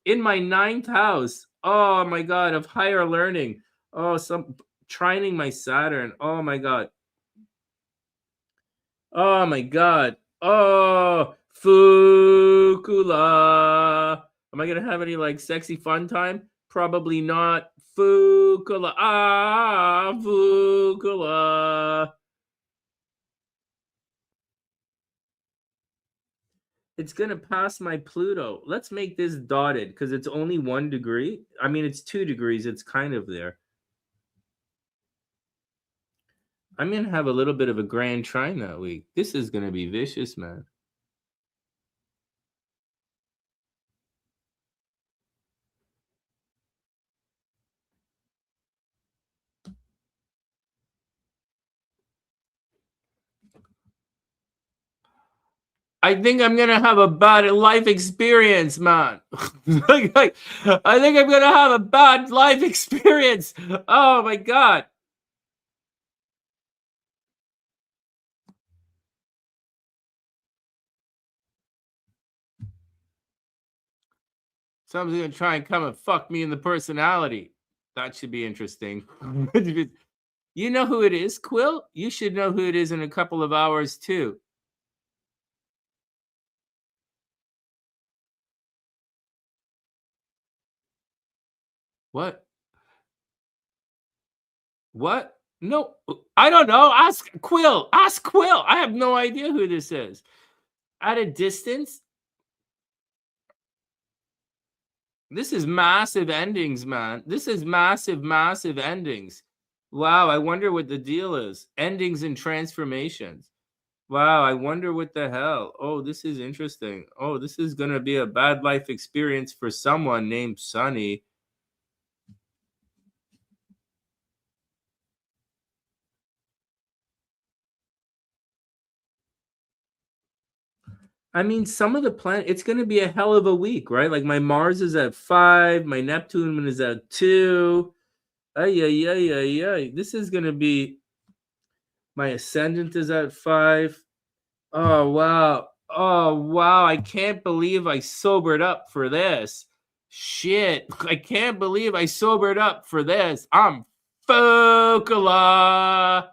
In my ninth house. Oh my god, of higher learning. Oh, some trining my Saturn. Oh my god. Oh my god. Oh, Fukula. Am I gonna have any like sexy fun time? Probably not. Fukula. Ah, Fukula. It's gonna pass my Pluto. Let's make this dotted because it's only 1 degree. I mean, it's 2 degrees. It's kind of there. I'm gonna have a little bit of a grand trine that week. This is gonna be vicious, man. I think I'm gonna have a bad life experience, man. I think I'm gonna have a bad life experience. Oh my god. Someone's gonna try and come and fuck me in the personality. That should be interesting. You know who it is, Quill? You should know who it is in a couple of hours too. What? What? No, I don't know. Ask Quill. Ask Quill. I have no idea who this is. At a distance, this is massive endings, man. This is massive, massive endings. Wow, I wonder what the deal is. Endings and transformations. Wow, I wonder what the hell. Oh, this is interesting. Oh, this is going to be a bad life experience for someone named Sunny. I mean, some of the planet, it's going to be a hell of a week, right? Like my Mars is at 5, my Neptune is at 2. Ay, ay, ay, ay, ay. This is going to be, my Ascendant is at 5. Oh, wow. Oh, wow. I can't believe I sobered up for this. Shit. I can't believe I sobered up for this. I'm Fukala.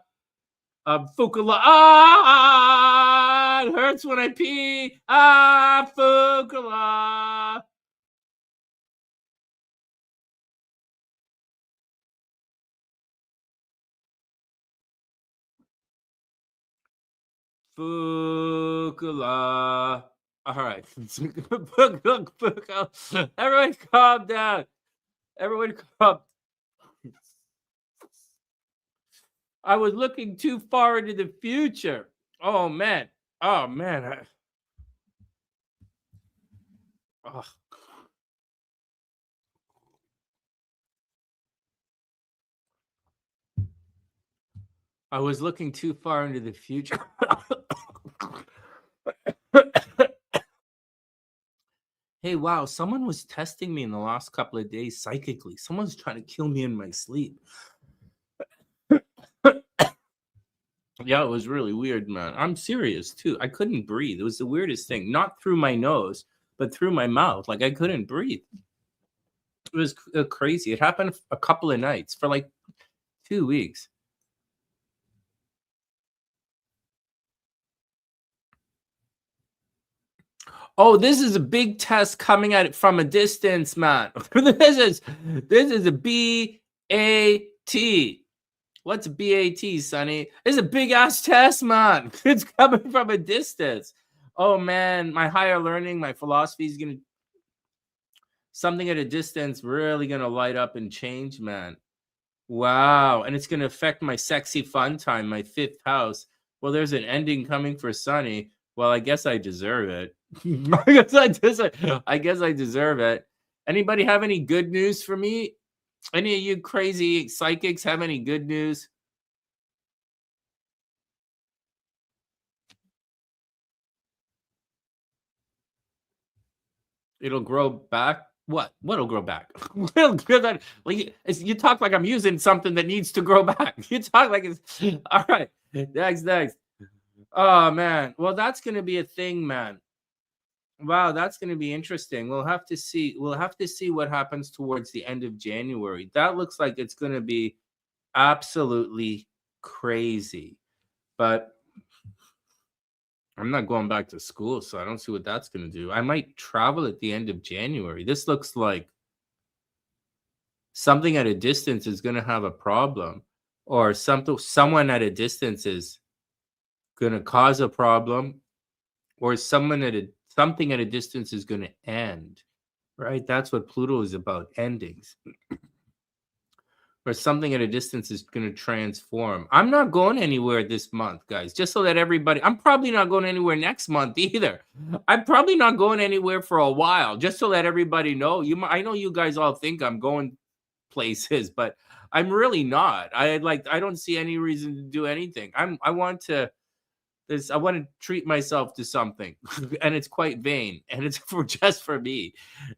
I'm Fukala. Ah, it hurts when I pee. Ah, Fukala. Fukala. All right. Everyone calm down. Everyone calm. I was looking too far into the future. Oh man. Oh man. Oh. I was looking too far into the future. Hey, wow, someone was testing me in the last couple of days psychically. Someone's trying to kill me in my sleep. Yeah, it was really weird, man. I'm serious too. I couldn't breathe. It was the weirdest thing. Not through my nose, but through my mouth. Like I couldn't breathe. It was crazy. It happened a couple of nights for like 2 weeks. Oh, this is a big test coming at it from a distance, man. This is a BAT. What's BAT, Sonny? It's a big ass test, man. It's coming from a distance. Oh man, my higher learning, my philosophy is gonna something at a distance really gonna light up and change, man. Wow, and it's gonna affect my sexy fun time, my fifth house. Well, there's an ending coming for Sunny. Well, I guess I deserve it. I guess I deserve it. Anybody have any good news for me? Any of you crazy psychics have any good news? It'll grow back. What? What'll grow back? Like you talk like I'm using something that needs to grow back. You talk like it's all right. Next. Oh man. Well, that's gonna be a thing, man. Wow, that's gonna be interesting. We'll have to see. We'll have to see what happens towards the end of January. That looks like it's gonna be absolutely crazy. But I'm not going back to school, so I don't see what that's gonna do. I might travel at the end of January. This looks like something at a distance is gonna have a problem, or someone at a distance is gonna cause a problem, or something at a distance is gonna end. Right? That's what Pluto is about, endings. Or something at a distance is going to transform. I'm not going anywhere this month, guys. Just so that everybody, I'm probably not going anywhere next month either. I'm probably not going anywhere for a while. Just so that everybody know. I know you guys all think I'm going places, but I'm really not. I don't see any reason to do anything. I want to treat myself to something, and it's quite vain, and it's for me.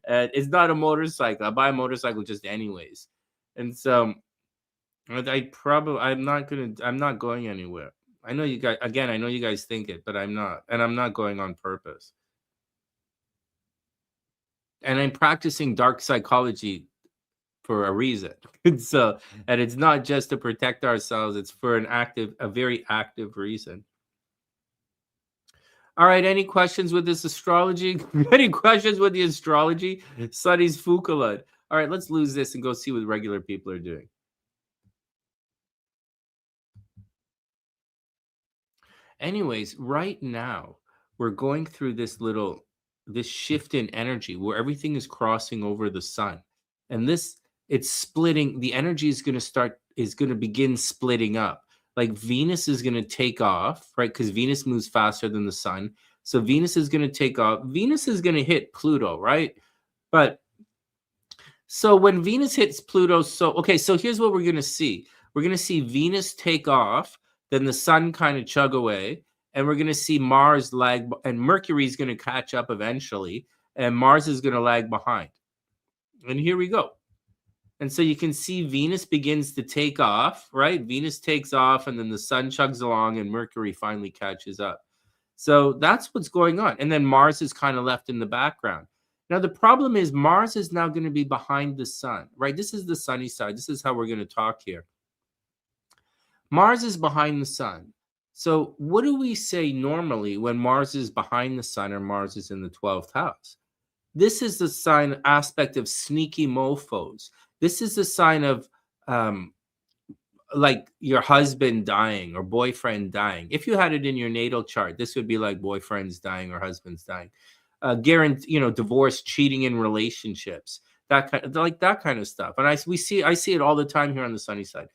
It's not a motorcycle. I buy a motorcycle just anyways, and so I'm not going anywhere. I know you guys. Again, I know you guys think it, but I'm not, and I'm not going on purpose. And I'm practicing dark psychology for a reason. And it's not just to protect ourselves. It's for a very active reason. All right. Any questions with this astrology? Any questions with the astrology? Sunny's Fukalud. All right. Let's lose this and go see what regular people are doing. Anyways, right now we're going through this shift in energy where everything is crossing over the sun. And it's splitting. The energy is going to begin splitting up. Like Venus is going to take off, right? Because Venus moves faster than the sun. So Venus is going to take off. Venus is going to hit Pluto, right? But so when Venus hits Pluto, so here's what we're going to see. We're going to see Venus take off, then the sun kind of chug away, and we're going to see Mars lag, and Mercury is going to catch up eventually, and Mars is going to lag behind. And here we go. And so you can see Venus begins to take off, right? Venus takes off, and then the sun chugs along, and Mercury finally catches up. So that's what's going on. And then Mars is kind of left in the background. Now, the problem is Mars is now going to be behind the sun, right? This is the sunny side. This is how we're going to talk here. Mars is behind the sun. So what do we say normally when Mars is behind the sun or Mars is in the 12th house? This is the sign aspect of sneaky mofos. This is the sign of like your husband dying or boyfriend dying. If you had it in your natal chart, this would be like boyfriends dying or husbands dying. Divorce, cheating in relationships, that kind of stuff. And I see it all the time here on the sunny side.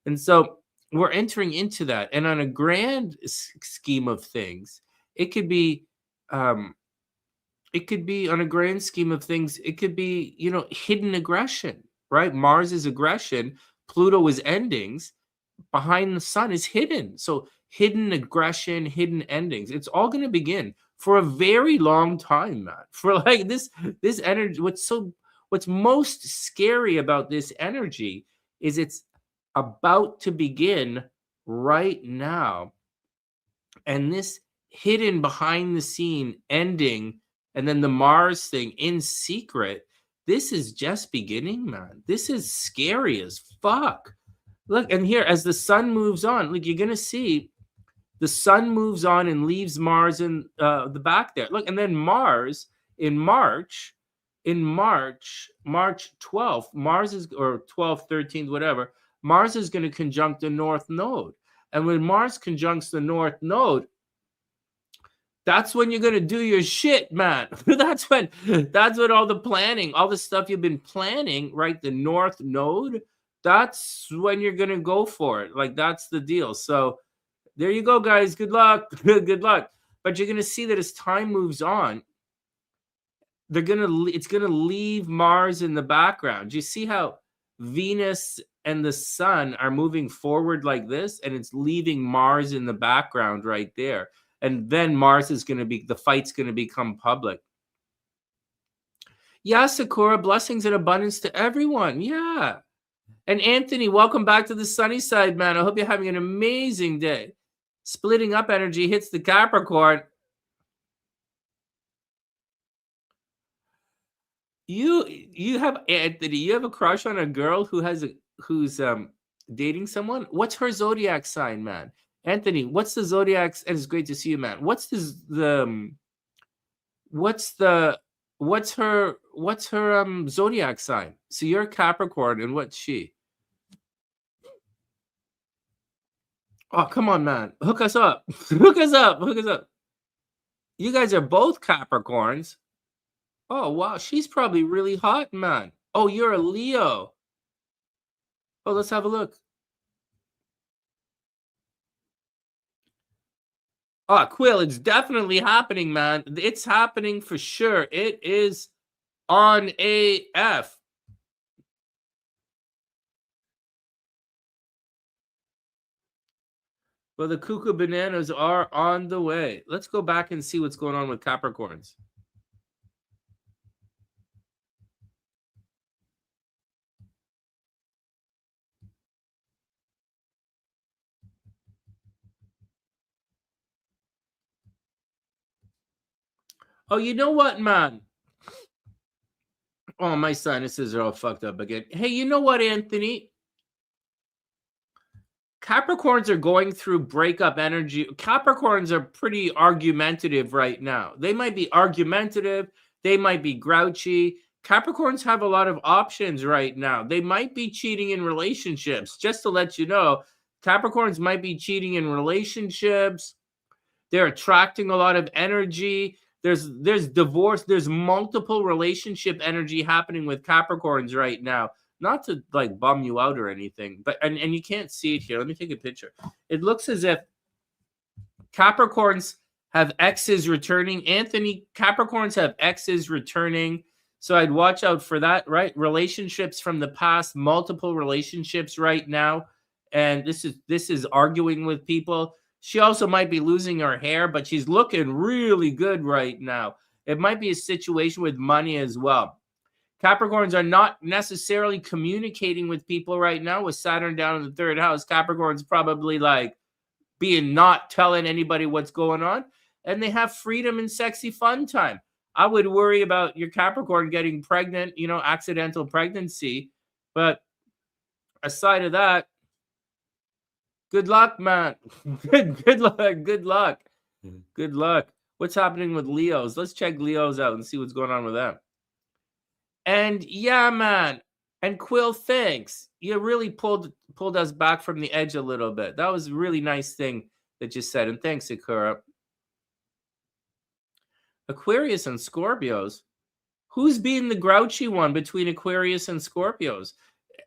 And so we're entering into that. And on a grand scheme of things, it could be on a grand scheme of things, it could be, hidden aggression, right? Mars is aggression, Pluto is endings, behind the sun is hidden. So hidden aggression, hidden endings. It's all going to begin for a very long time, man. For like this energy, what's most scary about this energy is it's about to begin right now. And this hidden behind the scene ending, and then the Mars thing in secret, this is just beginning, man. This is scary as fuck. Look, and here, as the sun moves on, look, you're going to see The sun moves on and leaves Mars in the back there. Look, and then Mars in March, March 12th, Mars is, or 12th, 13th, whatever, Mars is going to conjunct the North Node. And when Mars conjuncts the North Node, that's when you're going to do your shit, man. that's when all the planning, all the stuff you've been planning, right? The North Node, that's when you're going to go for it. Like, that's the deal. So there you go, guys. Good luck. Good luck. But you're going to see that as time moves on, it's going to leave Mars in the background. Do you see how Venus and the sun are moving forward like this, and it's leaving Mars in the background right there? And then Mars is going to be, the fight's going to become public. Yeah, Sakura, blessings and abundance to everyone. Yeah. And Anthony, welcome back to the sunny side, man. I hope you're having an amazing day. Splitting up energy hits the Capricorn. You have, Anthony, you have a crush on a girl who's dating someone? What's her zodiac sign, man? Anthony, what's the zodiac? And it's great to see you, man. What's her zodiac sign? So you're a Capricorn, and what's she? Oh, come on, man. Hook us up. Hook us up. You guys are both Capricorns. Oh, wow. She's probably really hot, man. Oh, you're a Leo. Oh, let's have a look. Oh, Quill, it's definitely happening, man. It's happening for sure. It is on AF. Well, the cuckoo bananas are on the way. Let's go back and see what's going on with Capricorns. Oh, you know what, man? Oh, my sinuses are all fucked up again. Hey, you know what, Anthony? Capricorns are going through breakup energy. Capricorns are pretty argumentative right now. They might be argumentative. They might be grouchy. Capricorns have a lot of options right now. They might be cheating in relationships. Just to let you know, Capricorns might be cheating in relationships. They're attracting a lot of energy. There's divorce. There's multiple relationship energy happening with Capricorns right now. Not to like bum you out or anything, but and you can't see it here. Let me take a picture. It looks as if Capricorns have exes returning. Anthony, Capricorns have exes returning. So I'd watch out for that, right? Relationships from the past, multiple relationships right now. And this is arguing with people. She also might be losing her hair, but she's looking really good right now. It might be a situation with money as well. Capricorns are not necessarily communicating with people right now with Saturn down in the third house. Capricorns probably like being not telling anybody what's going on, and they have freedom and sexy fun time. I would worry about your Capricorn getting pregnant, accidental pregnancy. But aside of that, good luck, man. Good luck. Good luck. What's happening with Leos? Let's check Leos out and see what's going on with them. And yeah, man. And Quill, thanks. You really pulled us back from the edge a little bit. That was a really nice thing that you said. And thanks, Akura. Aquarius and Scorpios. Who's being the grouchy one between Aquarius and Scorpios?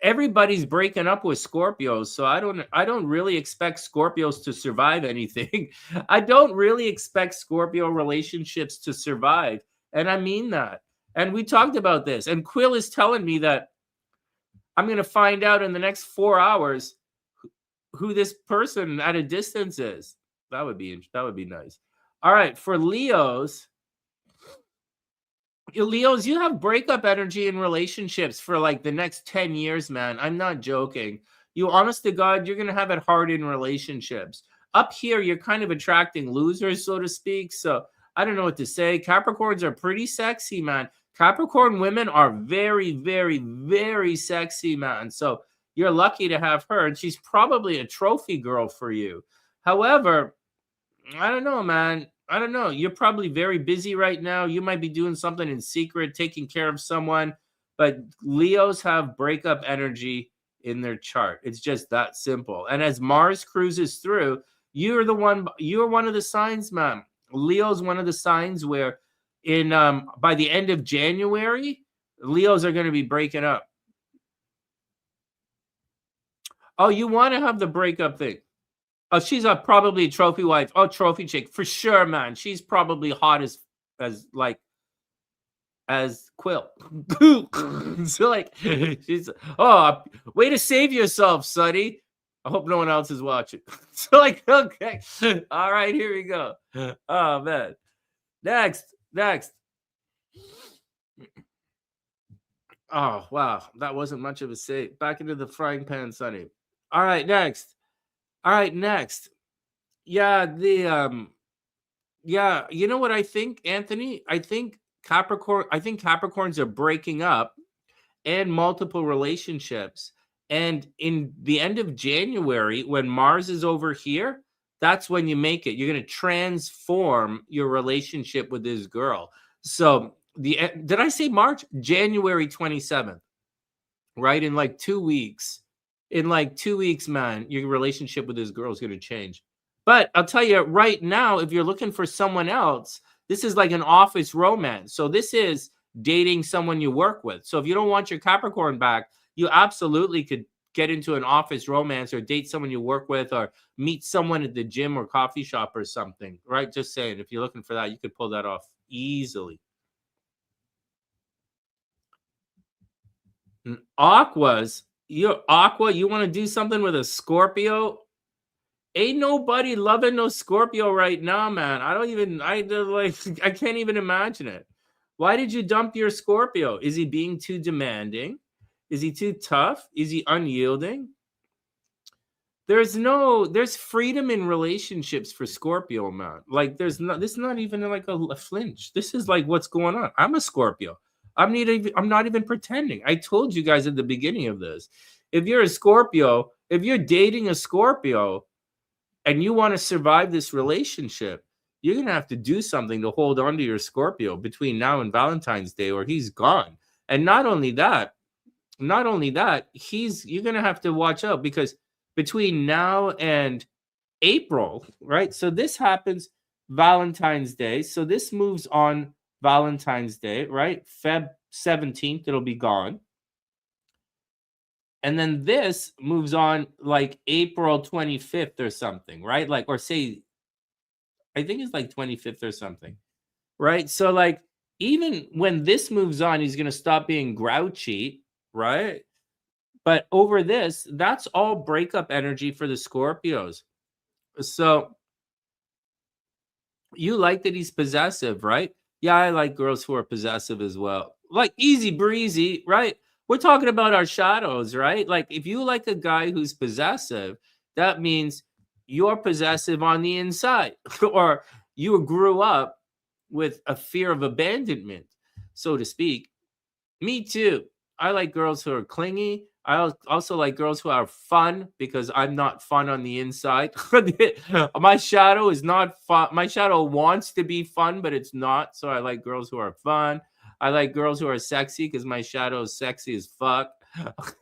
Everybody's breaking up with Scorpios, so I don't really expect Scorpios to survive anything. I don't really expect Scorpio relationships to survive, and I mean that. And we talked about this, and Quill is telling me that I'm going to find out in the next 4 hours who this person at a distance is. That would be nice. All right, for Leos, you have breakup energy in relationships for like the next 10 years, man. I'm not joking. You, honest to God, you're going to have it hard in relationships. Up here, you're kind of attracting losers, so to speak. So I don't know what to say. Capricorns are pretty sexy, man. Capricorn women are very, very, very sexy, man. So you're lucky to have her. And she's probably a trophy girl for you. However, I don't know, man. I don't know. You're probably very busy right now. You might be doing something in secret, taking care of someone. But Leos have breakup energy in their chart. It's just that simple. And as Mars cruises through, you're one of the signs, man. Leo's one of the signs where in by the end of January, Leos are going to be breaking up. Oh, you want to have the breakup thing. Oh, she's probably a trophy wife. Oh, trophy chick for sure, man. She's probably hot as like as Quill. So like she's way to save yourself, Sonny. I hope no one else is watching. So like, okay, all right, here we go. Oh man, next. Oh wow, that wasn't much of a save. Back into the frying pan, Sonny. All right, next. All right, next. Yeah, yeah, you know what I think, Anthony? I think Capricorns are breaking up and multiple relationships. And in the end of January, when Mars is over here, that's when you make it. You're going to transform your relationship with this girl. So, did I say March? January 27th, right? In like 2 weeks. In like 2 weeks, man, your relationship with this girl is going to change. But I'll tell you right now, if you're looking for someone else, this is like an office romance. So this is dating someone you work with. So if you don't want your Capricorn back, you absolutely could get into an office romance or date someone you work with or meet someone at the gym or coffee shop or something, right? Just saying, if you're looking for that, you could pull that off easily. Aquas, you want to do something with a Scorpio? Ain't nobody loving no Scorpio right now, man. I can't even imagine it. Why did you dump your Scorpio? Is he being too demanding? Is he too tough? Is he unyielding? There's freedom in relationships for Scorpio, man. Like this is not even like a flinch. This is like what's going on. I'm a Scorpio. I'm not even pretending. I told you guys at the beginning of this. If you're a Scorpio, if you're dating a Scorpio, and you want to survive this relationship, you're going to have to do something to hold on to your Scorpio between now and Valentine's Day, or he's gone. And not only that, you're going to have to watch out because between now and April, right? So this happens Valentine's Day. So this moves on Valentine's Day, right? Feb 17th, it'll be gone. And then this moves on like April 25th or something, right? Like, or say, I think it's like 25th or something, right? So, like, even when this moves on, he's going to stop being grouchy, right? But over this, that's all breakup energy for the Scorpios. So, you like that he's possessive, right? Yeah, I like girls who are possessive as well. Like easy breezy, right? We're talking about our shadows, right? Like if you like a guy who's possessive, that means you're possessive on the inside or you grew up with a fear of abandonment, so to speak. Me too. I like girls who are clingy. Also like girls who are fun because I'm not fun on the inside. My shadow is not fun. My shadow wants to be fun, but it's not. So I like girls who are fun. I like girls who are sexy because my shadow is sexy as fuck.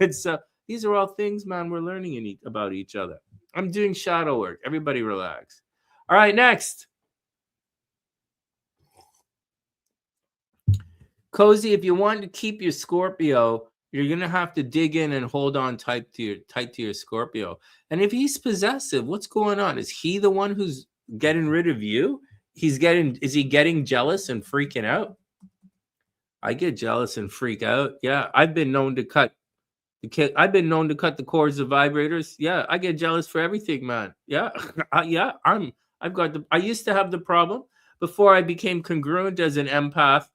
And so these are all things, man, we're learning about each other. I'm doing shadow work. Everybody relax. All right, next. Cozy, if you want to keep your Scorpio, you're gonna have to dig in and hold on tight to your Scorpio. And if he's possessive, what's going on? Is he the one who's getting rid of you? Is he getting jealous and freaking out? I get jealous and freak out. Yeah, I've been known to cut the cords of vibrators. Yeah, I get jealous for everything, man. Yeah, yeah. I used to have the problem before I became congruent as an empath.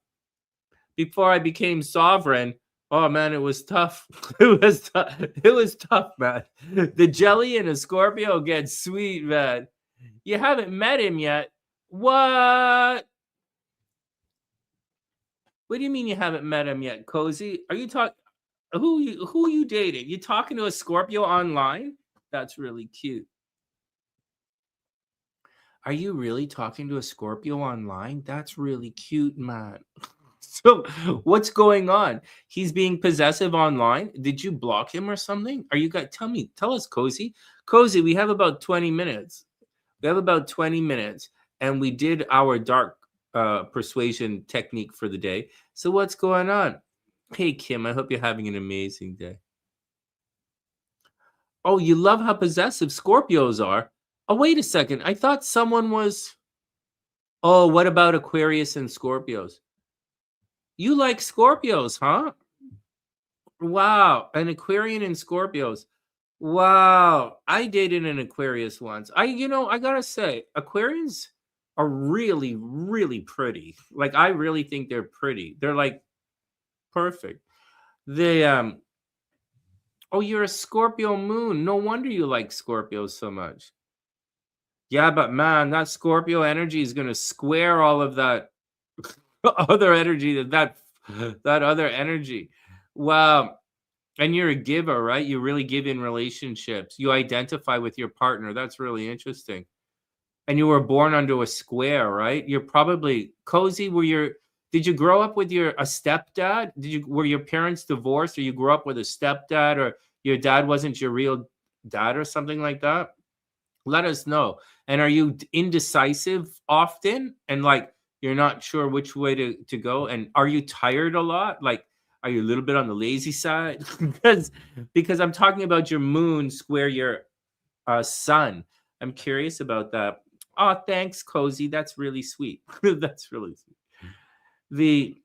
Before I became sovereign, oh man, it was tough. It was tough. It was tough, man. The jelly in a Scorpio gets sweet, man. You haven't met him yet. What? What do you mean you haven't met him yet, Cozy? Are you talking? Who are you dating? You talking to a Scorpio online? That's really cute. Are you really talking to a Scorpio online? That's really cute, man. So, what's going on? He's being possessive online. Did you block him or something? Are you guys tell us, Cozy? Cozy, we have about 20 minutes. We have about 20 minutes, and we did our dark persuasion technique for the day. So, what's going on? Hey, Kim, I hope you're having an amazing day. Oh, you love how possessive Scorpios are. Oh, wait a second. I thought someone was. Oh, what about Aquarius and Scorpios? You like Scorpios, huh? Wow, an Aquarian and Scorpios. Wow, I dated an Aquarius once. I gotta say, Aquarians are really, really pretty. Like, I really think they're pretty. They're like perfect. They Oh, you're a Scorpio moon. No wonder you like Scorpios so much. Yeah, but man, that Scorpio energy is gonna square all of that other energy that other energy. Wow. And you're a giver, right? You really give in relationships. You identify with your partner. That's really interesting. And you were born under a square, right? You're probably Cozy. Did you grow up with a stepdad? Were your parents divorced, or you grew up with a stepdad, or your dad wasn't your real dad, or something like that? Let us know. And are you indecisive often? And like you're not sure which way to go? And are you tired a lot? Like, are you a little bit on the lazy side? because I'm talking about your moon square your sun. I'm curious about that. Oh, thanks, Cozy. That's really sweet. That's really sweet. The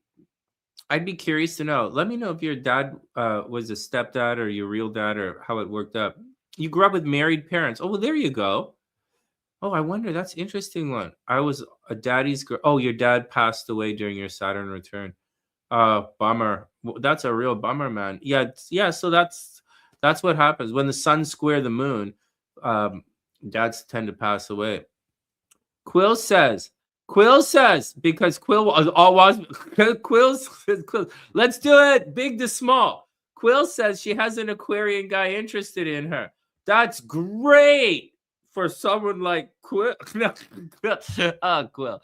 I'd be curious to know. Let me know if your dad was a stepdad or your real dad, or how it worked up. You grew up with married parents. Oh, well, there you go. Oh, I wonder. That's interesting one. I was a daddy's girl. Oh, your dad passed away during your Saturn return. Bummer. That's a real bummer, man. Yeah, yeah. So that's what happens when the sun square the moon. Um, Dads tend to pass away. Quill says. Quill says because Quill was always Quill. Let's do it. Big to small. Quill says she has an Aquarian guy interested in her. That's great for someone like Quill. No, Quill.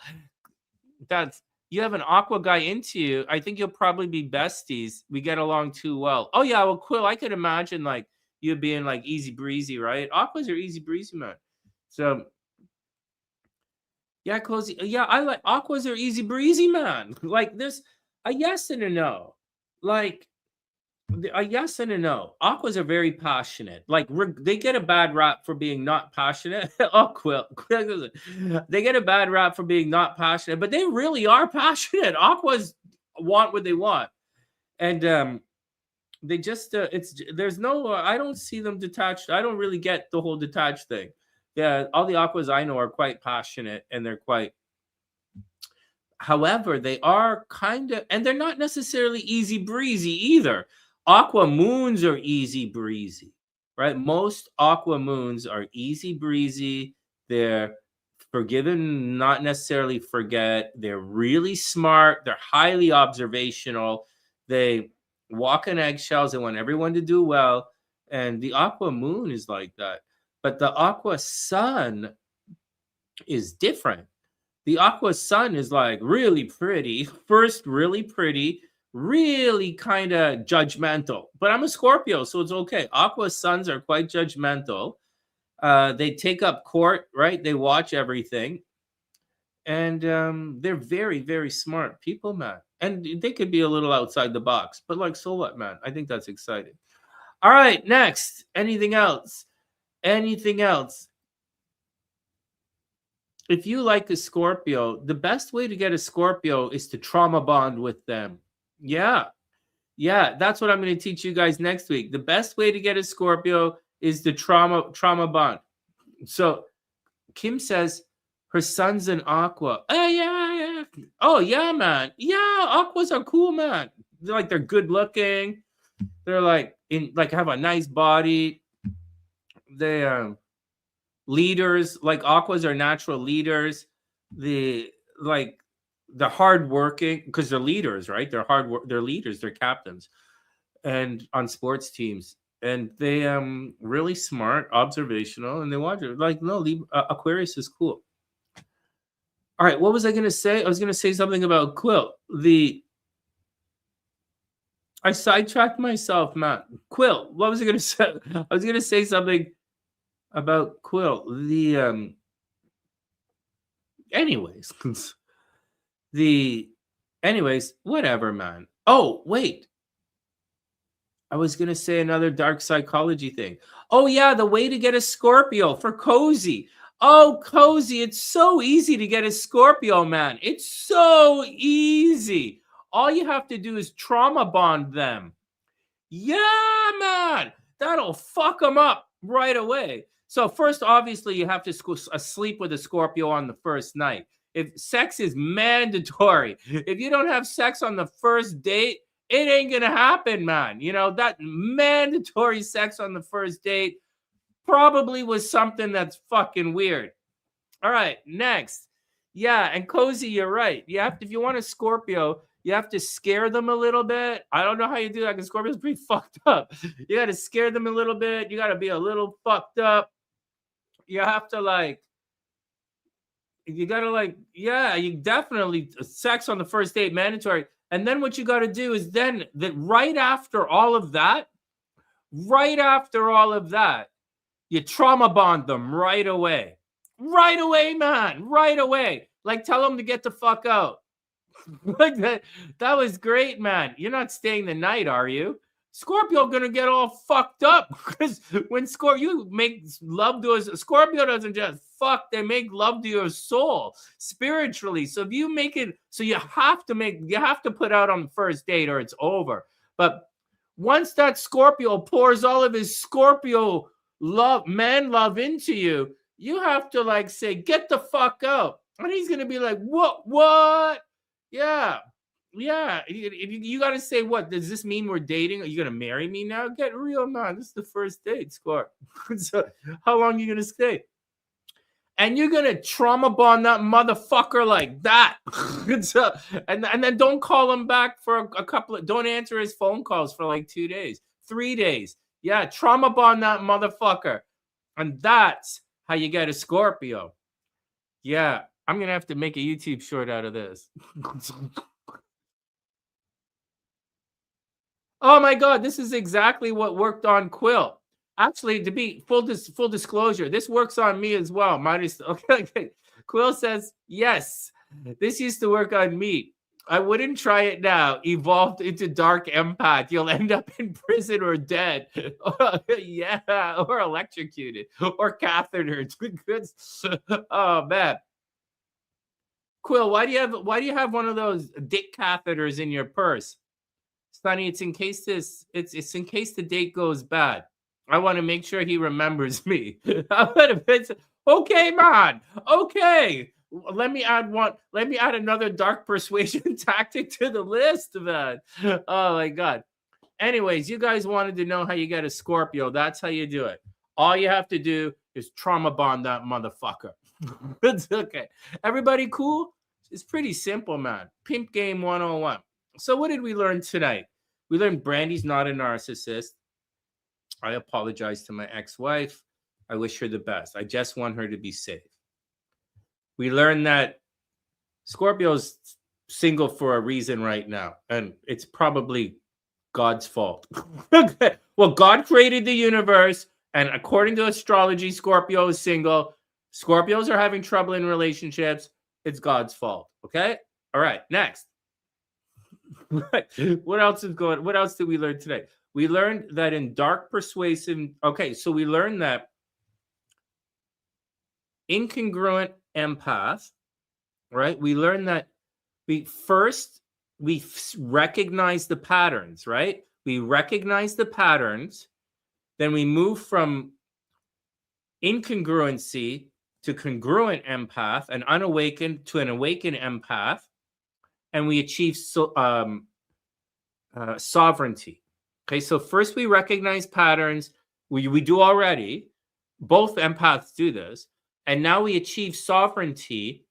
That's You have an aqua guy into you. I think you'll probably be besties. We get along too well. Oh yeah, well, Quill, I could imagine like you being like easy breezy, right? Aquas are easy breezy, man. So yeah, cozy. Yeah, I like aquas are easy breezy, man. Like there's a yes and a no. Like a yes and a no. Aquas are very passionate. Like they get a bad rap for being not passionate. Oh, Quill. They get a bad rap for being not passionate, but they really are passionate. Aquas want what they want, and they just it's there's no. I don't see them detached. I don't really get the whole detached thing. Yeah, all the aquas I know are quite passionate, and they're quite. However, they are kind of, and they're not necessarily easy breezy either. Aqua moons are easy breezy, right? Most aqua moons are easy breezy. They're forgiven, not necessarily forget. They're really smart. They're highly observational. They walk on eggshells. They want everyone to do well. And the aqua moon is like that. But the aqua sun is different. The aqua sun is like really pretty. First, really pretty, really kind of judgmental. But I'm a Scorpio, so it's okay. Aqua suns are quite judgmental. They take up court, right? They watch everything. And they're very, very smart people, man. And they could be a little outside the box, but like, so what, man? I think that's exciting. All right, next. Anything else? Anything else? If you like a Scorpio, the best way to get a Scorpio is to trauma bond with them. Yeah. Yeah, that's what I'm going to teach you guys next week. The best way to get a Scorpio is the trauma bond. So Kim says her son's an aqua. Oh yeah, yeah. Oh yeah, man. Yeah, aquas are cool, man. They're good looking. They're have a nice body. They leaders, like aquas are natural leaders. The like the hard working, because they're leaders, right? They're leaders, they're captains and on sports teams. And they really smart, observational, and they watch it. Like, no, Aquarius is cool. All right, what was I going to say? I was going to say something about Quill. I sidetracked myself, man. Quill. What was I going to say? I was going to say something about Quill. Anyways, whatever, man. Oh, wait. I was going to say another dark psychology thing. Oh, yeah, the way to get a Scorpio for Cozy. Oh, Cozy, it's so easy to get a Scorpio, man. It's so easy. All you have to do is trauma bond them. Yeah, man. That'll fuck them up right away. So first, obviously, you have to sleep with a Scorpio on the first night. If sex is mandatory, if you don't have sex on the first date, it ain't gonna happen, man. You know, that mandatory sex on the first date probably was something that's fucking weird. All right, next. Yeah, and Cozy, you're right. You have to, if you want a Scorpio, you have to scare them a little bit. I don't know how you do that because Scorpio's pretty fucked up. You got to scare them a little bit. You got to be a little fucked up. You have to you definitely sex on the first date, mandatory. And then what you got to do is then that right after all of that, you trauma bond them right away. Right away, man. Right away. Like tell them to get the fuck out. Like that was great, man. You're not staying the night, are you? Scorpio gonna get all fucked up because when you make love to us, Scorpio doesn't just fuck, they make love to your soul spiritually. So if you make it, so you have to put out on the first date or it's over. But once that Scorpio pours all of his Scorpio man love into you, you have to say, get the fuck out. And he's gonna be like, what? Yeah. You got to say, what does this mean? We're dating? Are you gonna marry me now? Get real, man. This is the first date, Scorp. So how long are you gonna stay? And you're gonna trauma bond that motherfucker like that. So, and then don't call him back for a couple of, don't answer his phone calls for 2 days, 3 days. Yeah, trauma bond that motherfucker. And that's how you get a Scorpio. Yeah, I'm gonna have to make a YouTube short out of this. Oh my God, this is exactly what worked on Quill. Actually, to be full disclosure, this works on me as well. Okay. Quill says, yes, this used to work on me. I wouldn't try it now. Evolved into dark empath. You'll end up in prison or dead. Yeah, or electrocuted or cathetered. Oh man. Quill, why do you have one of those dick catheters in your purse? Sonny, it's in case the date goes bad. I want to make sure he remembers me. Okay, man. Okay. Let me add another dark persuasion tactic to the list, man. Oh my God. Anyways, you guys wanted to know how you get a Scorpio. That's how you do it. All you have to do is trauma bond that motherfucker. It's okay. Everybody cool? It's pretty simple, man. Pimp game 101. So what did we learn tonight? We learned Brandy's not a narcissist. I apologize to my ex-wife. I wish her the best. I just want her to be safe. We learned that Scorpio's single for a reason right now, and it's probably God's fault. Well, God created the universe, and according to astrology, Scorpio is single. Scorpios are having trouble in relationships. It's God's fault. Okay? All right, next. What else did we learn today? We learned that in dark persuasive, okay, so we learned that incongruent empath, right? We learned that we recognize the patterns, right? We recognize the patterns, then we move from incongruency to congruent empath, an unawakened to an awakened empath, and we achieve sovereignty. Okay, so first we recognize patterns. We do already. Both empaths do this. And now we achieve sovereignty.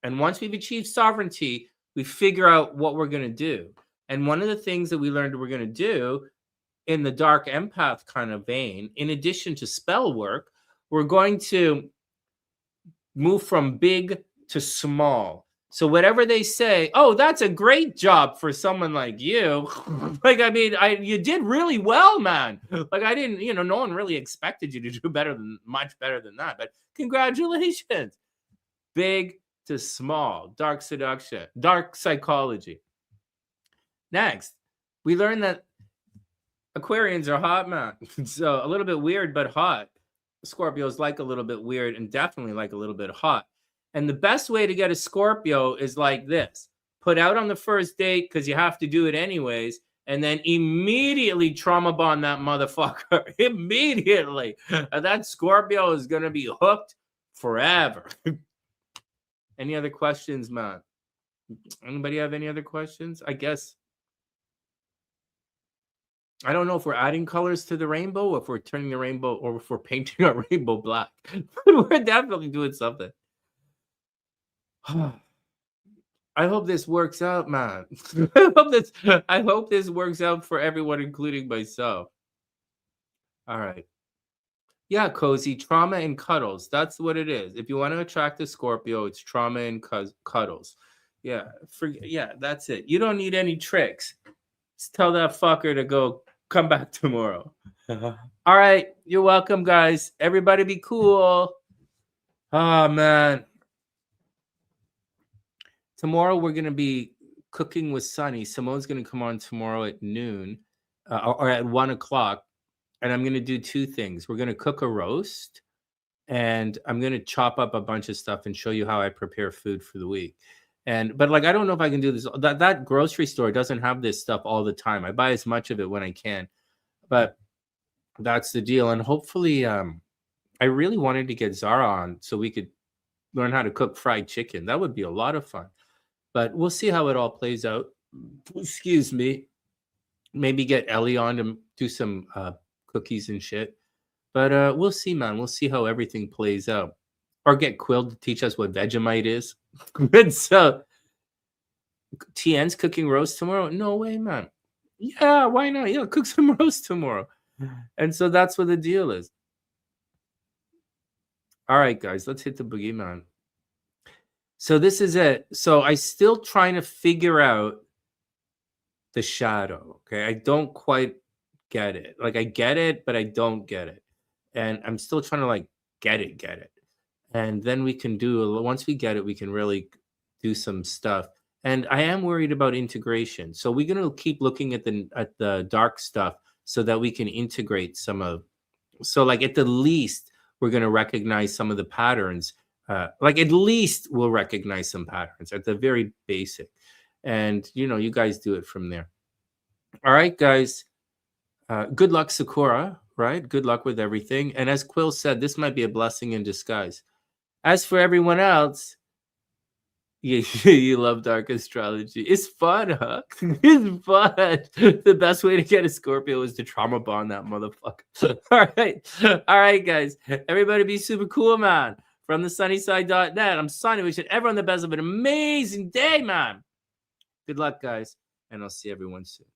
And once we've achieved sovereignty, we figure out what we're going to do. And one of the things that we learned we're going to do in the dark empath kind of vein, in addition to spell work, we're going to move from big to small. So whatever they say, oh, that's a great job for someone like you. Like, I mean, you did really well, man. Like, I didn't, no one really expected you to do much better than that. But congratulations. Big to small, dark seduction, dark psychology. Next, we learned that Aquarians are hot, man. So a little bit weird, but hot. Scorpios like a little bit weird and definitely like a little bit hot. And the best way to get a Scorpio is like this. Put out on the first date because you have to do it anyways. And then immediately trauma bond that motherfucker. Immediately. And that Scorpio is going to be hooked forever. Any other questions, man? Anybody have any other questions? I guess. I don't know if we're adding colors to the rainbow, if we're turning the rainbow, or if we're painting our rainbow black. But we're definitely doing something. I hope this works out, man. I hope this works out for everyone, including myself. All right. Yeah, Cozy, trauma and cuddles. That's what it is. If you want to attract a Scorpio, it's trauma and cuddles. Yeah, that's it. You don't need any tricks. Just tell that fucker to come back tomorrow. All right. You're welcome, guys. Everybody be cool. Oh, man. Tomorrow we're going to be cooking with Sunny. Simone's going to come on tomorrow at noon or at 1 o'clock. And I'm going to do two things. We're going to cook a roast and I'm going to chop up a bunch of stuff and show you how I prepare food for the week. But like, I don't know if I can do this. That grocery store doesn't have this stuff all the time. I buy as much of it when I can, but that's the deal. And hopefully, I really wanted to get Zara on so we could learn how to cook fried chicken. That would be a lot of fun, but we'll see how it all plays out. Excuse me. Maybe get Ellie on to do some cookies and shit. But we'll see, man. We'll see how everything plays out. Or get Quill to teach us what Vegemite is. And so, TN's cooking roast tomorrow? No way, man. Yeah, why not? Yeah, cook some roast tomorrow. And so that's what the deal is. All right, guys, let's hit the boogie, man. So this is it. So I still trying to figure out the shadow. Okay, I don't quite get it. Like, I get it, but I don't get it. And I'm still trying to like get it. And then we can once we get it, we can really do some stuff. And I am worried about integration. So we're going to keep looking at the dark stuff so that we can integrate so like at the least, we're going to recognize some of the patterns. Like at least we'll recognize some patterns at the very basic. And, you guys do it from there. All right, guys. Good luck, Sakura, right? Good luck with everything. And as Quill said, this might be a blessing in disguise. As for everyone else, you love dark astrology. It's fun, huh? It's fun. The best way to get a Scorpio is to trauma bond that motherfucker. All right, guys. Everybody be super cool, man. From TheSunnySide.net, I'm Sunny. Wishing everyone the best of an amazing day, man. Good luck, guys. And I'll see everyone soon.